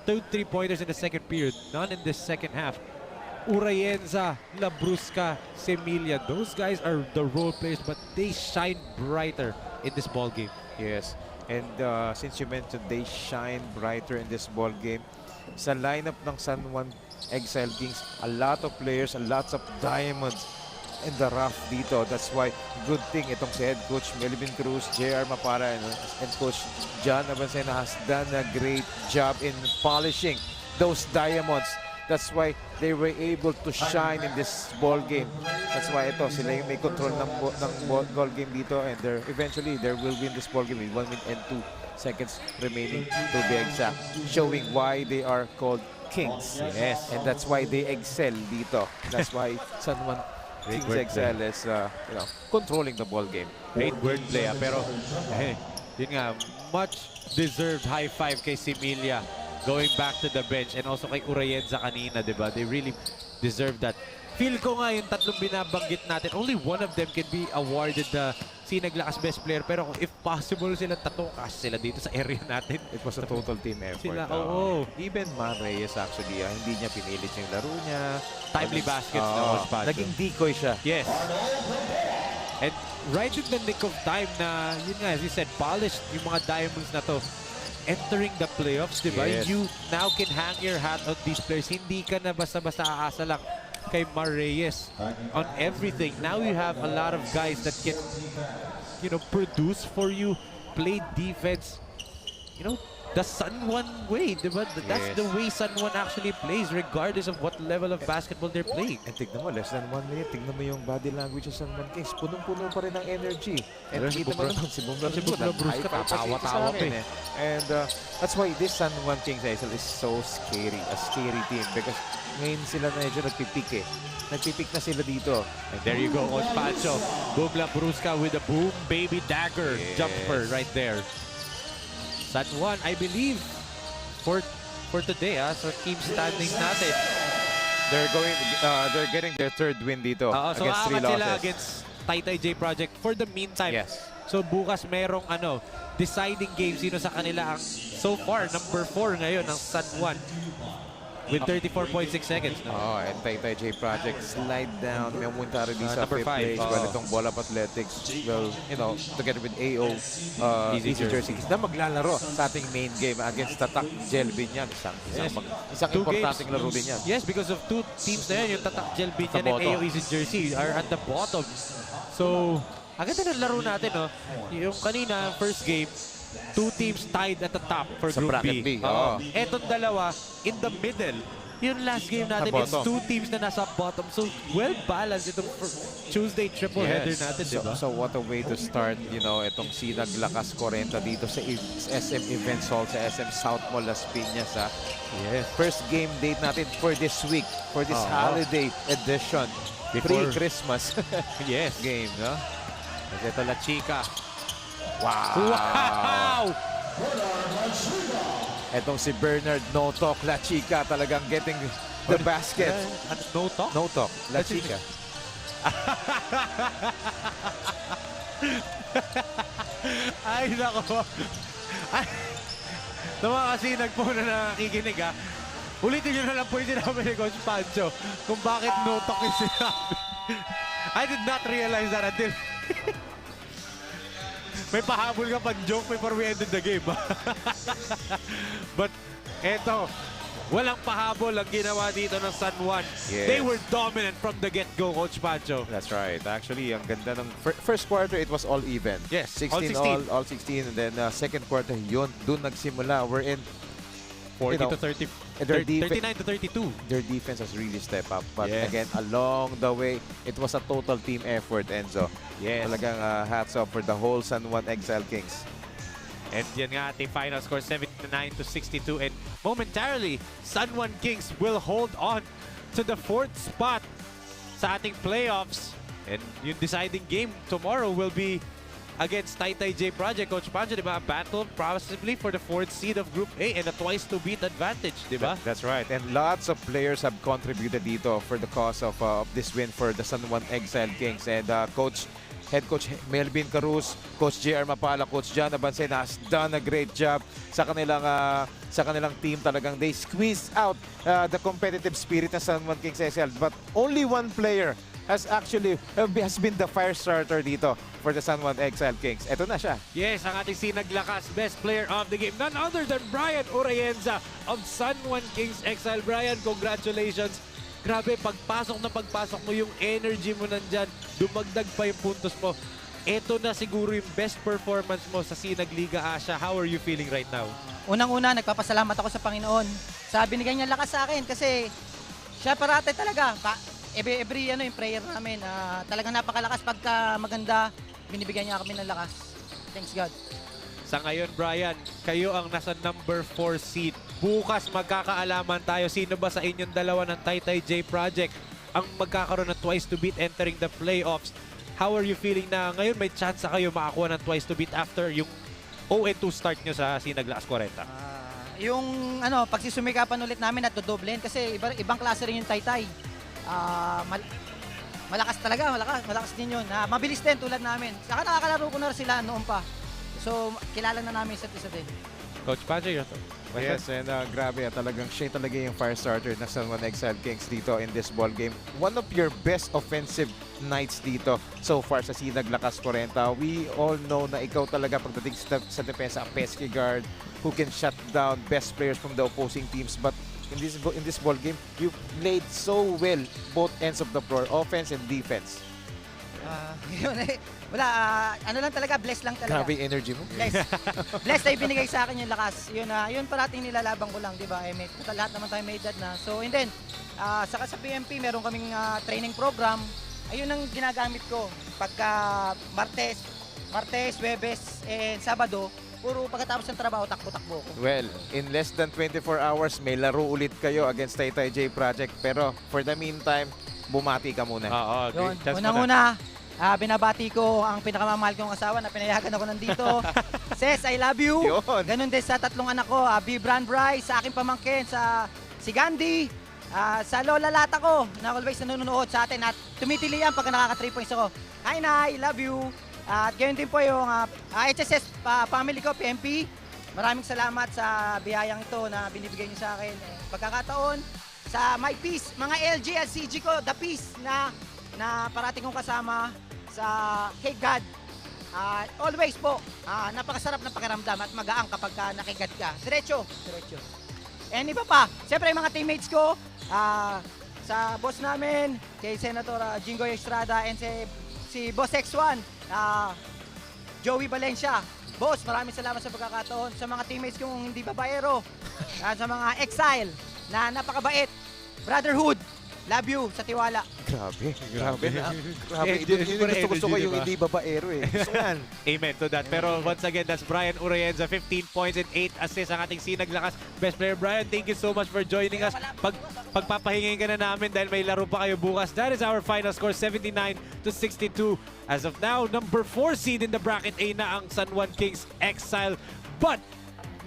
2 3-pointers in the second period. None in the second half. Urayenza, Labrusca, Semilia. Those guys are the role players, but they shine brighter in this ball game.
Yes. And since you mentioned they shine brighter in this ball game, sa lineup ng San Juan Exile Kings, a lot of players, lots of diamonds in the rough dito. That's why good thing itong si head coach Melvin Cruz, JR Mapara, and coach John Avancena has done a great job in polishing those diamonds. That's why they were able to shine in this ball game. That's why sila yung may control ng ball game dito, and eventually they will win this ball game with 1 minute and 2 seconds remaining to be exact, showing why they are called Kings.
Yes.
And that's why they excel dito. That's why San Juan Kings excel is controlling the ball game.
Great wordplay, pero yun nga, much deserved high five kay Similia going back to the bench, and also kay Urayenza kanina, di ba? They really deserve that. Feel ko nga yung tatlong binabanggit natin, only one of them can be awarded the Sinag Lakas Best Player, pero if possible silang tatlo, kasi sila dito sa area natin.
It was a total team effort. Even Mar Reyes actually, hindi niya pinilit yung laro niya.
Timely baskets na.
Naging decoy siya.
Yes. And right in the nick of time na, yun nga, as you said, polished yung mga diamonds na to. Entering the playoffs, di ba?
Yes.
You now can hang your hat on these players. Hindi ka na basta-basta aasa lang kay Mar Reyes on everything. Now you have a lot of guys that can, produce for you, play defense, the San Juan way, di ba? That's the way San Juan actually plays, regardless of what level of basketball they're playing.
And tignan mo, less than 1 minute, tignan mo yung body language sa San Juan Kings. Punong-puno pa rin ng energy. And kita mo naman, si Bumla Brusca,
tawa-tawa pa eh.
And that's why this San Juan Kings is so scary, a scary team, because ngayon sila na medyo nagpipik eh. Nagpipik na sila dito.
And there you go, Coach Pancho. Bumla Brusca with a boom baby dagger jumper right there. San Juan, I believe, for today, sa team standings natin.
They're getting their third win dito
So
against 3
sila
losses.
against Taytay J Project for the meantime.
Yes.
So bukas merong deciding game sino sa kanila ang so far number 4 ngayon ng San Juan with 34.6 seconds.
And Taytay J Project slide down. May munta rin sa
number
5th place.
5.
While itong Ball Up Athletics will, together with AO, Easy Jersey, na maglalaro sa ating main game against Tatak Jelbin yan. Isang
Two
importanteng
games.
laro din yan.
Yes, because of 2 teams na yan, yung Tatak Jelbin
Sa
and
bottom.
AO Easy Jersey are at the bottom. So, ang ganda ng laro natin, yung kanina, first game, 2 teams tied at the top for
Sa
Group
bracket B.
Etong dalawa, in the middle. Yung last game natin, it's 2 teams na nasa bottom. So, well-balanced itong Tuesday triple-header natin, di ba?
So what a way to start, itong Sinag Lakas Kwarenta dito sa SM Events Hall sa SM SOUTHMALL Laspiñas.
Yes.
First game date natin for this week, for this holiday edition. Pre-Christmas
Yes.
game, no?
Kasi ito, La Chica.
Wow! Etong si Bernard No Talk La Chica talagang getting the basket.
No talk?
No Talk La Chica.
Ay, nako. Ay, na mga kasinag po na nakikinig, ulitin nyo na lang po yung sinabi ni Coach Pancho kung bakit no talk yung sinabi. I did not realize that until may pahabol ka pang joke before we ended the game. But eto, walang pahabol ang ginawa dito ng San Juan.
Yes.
They were dominant from the get-go, Coach Pancho.
That's right. Actually, ang ganda ng first quarter, it was all even.
Yes,
16 all 16. And then second quarter, yun, dun nagsimula. We're in
40 to 30.
and their
39 to 32.
Their defense has really stepped up. But
Yes.
again, along the way, it was a total team effort, Enzo.
Yes.
Talagang hats off for the whole Juan Exile Kings.
And yan nga ating final score, 79 to 62. And momentarily, San Juan Kings will hold on to the 4th spot sa ating playoffs. And yung deciding game tomorrow will be against Taytay J Project. Coach Pancho, di ba? A battle possibly for the 4th seed of Group A and a twice-to-beat advantage, di ba?
That's right. And lots of players have contributed dito for the cause of this win for the Juan Exile Kings. And Head Coach Melvin Caruz, Coach JR Mapala, Coach John Abansen has done a great job sa kanilang team. Talagang they squeezed out the competitive spirit ng San Juan Kings SL. But only one player has been the fire starter dito for the San Juan Exile Kings. Ito na siya.
Yes, ang ating Sinag Lakas, best player of the game. None other than Brian Urayenza of San Juan Kings Exile. Brian, congratulations. Grabe, pagpasok mo yung energy mo nandyan, dumagdag pa yung puntos mo. Ito na siguro yung best performance mo sa Sinag Liga Asya. How are you feeling right now?
Unang-una, nagpapasalamat ako sa Panginoon. Binigyan niya lakas sa akin kasi siya parate talaga. Every yung prayer namin, talagang napakalakas pagka maganda, binibigyan niya kami ng lakas. Thanks God.
Sa ngayon, Brian, kayo ang nasa number 4 seed. Bukas magkakaalaman tayo sino ba sa inyong dalawa ng Taytay J Project ang magkakaroon ng twice to beat entering the playoffs. How are you feeling na ngayon may chance kayo makakuha ng twice to beat after yung 0-2 start nyo sa Sinag Lakas Kwarenta?
Yung pagsisumikapan ulit namin at dodoblen kasi ibang klase rin yung Taytay. Malakas talaga, malakas din yun. Mabilis din tulad namin. Saka nakakalaro ko na sila noon pa. So, kilala na namin isa't isa din.
Coach Pancho, your thought?
Yes, and grabe, talagang siya talaga yung fire starter ng San Juan Exile Kings dito in this ball game. One of your best offensive nights dito so far sa Sinag Lakas Kwarenta. We all know na ikaw talaga pagdating sa depensa, ang pesky guard who can shut down best players from the opposing teams. But in this ball game, you played so well both ends of the floor, offense and defense.
Wala, lang talaga, bless lang talaga.
Grabe yung energy mo.
Bless na ibinigay sa akin yung lakas. Yun parating nilalaban ko lang, di ba? Lahat naman tayo may edad na. So, and then, saka sa PMP, meron kaming training program. Ayun ang ginagamit ko. Pagka Martes, Webes, and Sabado, puro pagkatapos ng trabaho, takbo-takbo ko.
Well, in less than 24 hours, may laro ulit kayo against Taytay J Project. Pero for the meantime, bumati ka muna.
Unang-una, Binabati ko ang pinakamamahal kong asawa na pinayagan ako nandito. Ses, I love you.
Yun.
Ganun din sa tatlong anak ko, B. Brand Bryce, sa aking pamangkin, si Gandhi, sa lola lata ko na always nanonood sa atin at tumitili yan pagka nakaka 3 points ako. Hi, Nay, love you. At gayon din po yung HSS family ko, PMP. Maraming salamat sa biyayang ito na binibigay niyo sa akin. Pagkakataon, sa my peace, mga LG at CG ko, the peace na parating kong kasama sa kay God. Always po, napakasarap ng pakiramdam at magaang kapag nakigad ka. Diretso. And iba pa, siyempre yung mga teammates ko, sa boss namin, kay Senator Jingoy Estrada and si Boss X1, Joey Valencia. Boss, maraming salamat sa pagkakataon. Sa mga teammates kong hindi babaero, sa mga Exile na napakabait, Brotherhood, love you sa tiwala.
Grabe. Gusto ko yung hindi babaero eh. Gusto yan.
Amen to that. Pero once again, that's Brian Urayenza, 15 points and 8 assists ang ating Sinag Lakas. Best player, Brian, thank you so much for joining us. Pagpapahingin ka na namin dahil may laro pa kayo bukas. That is our final score, 79-62. As of now, number 4 seed in the bracket A na ang San Juan Kings Exile. But,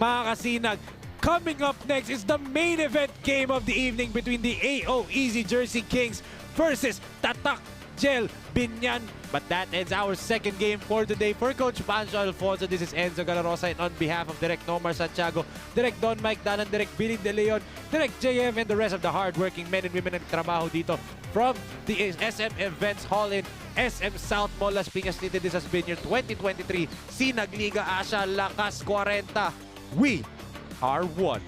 mga kasinag, coming up next is the main event game of the evening between the AO Easy Jersey Kings versus Tatak Gel Binyan. But that ends our second game for today. For Coach Pancho Alfonso, this is Enzo Galarosa, and on behalf of Direct Nomar Santiago, Direct Don Mike Danan, Direct Billy De Leon, Direct JF, and the rest of the hardworking men and women na trabaho dito from the SM Events Hall in SM SOUTHMALL, LASPIñAS. This has been your 2023 Sinag Liga Asya Lakas Kwarenta. We are one.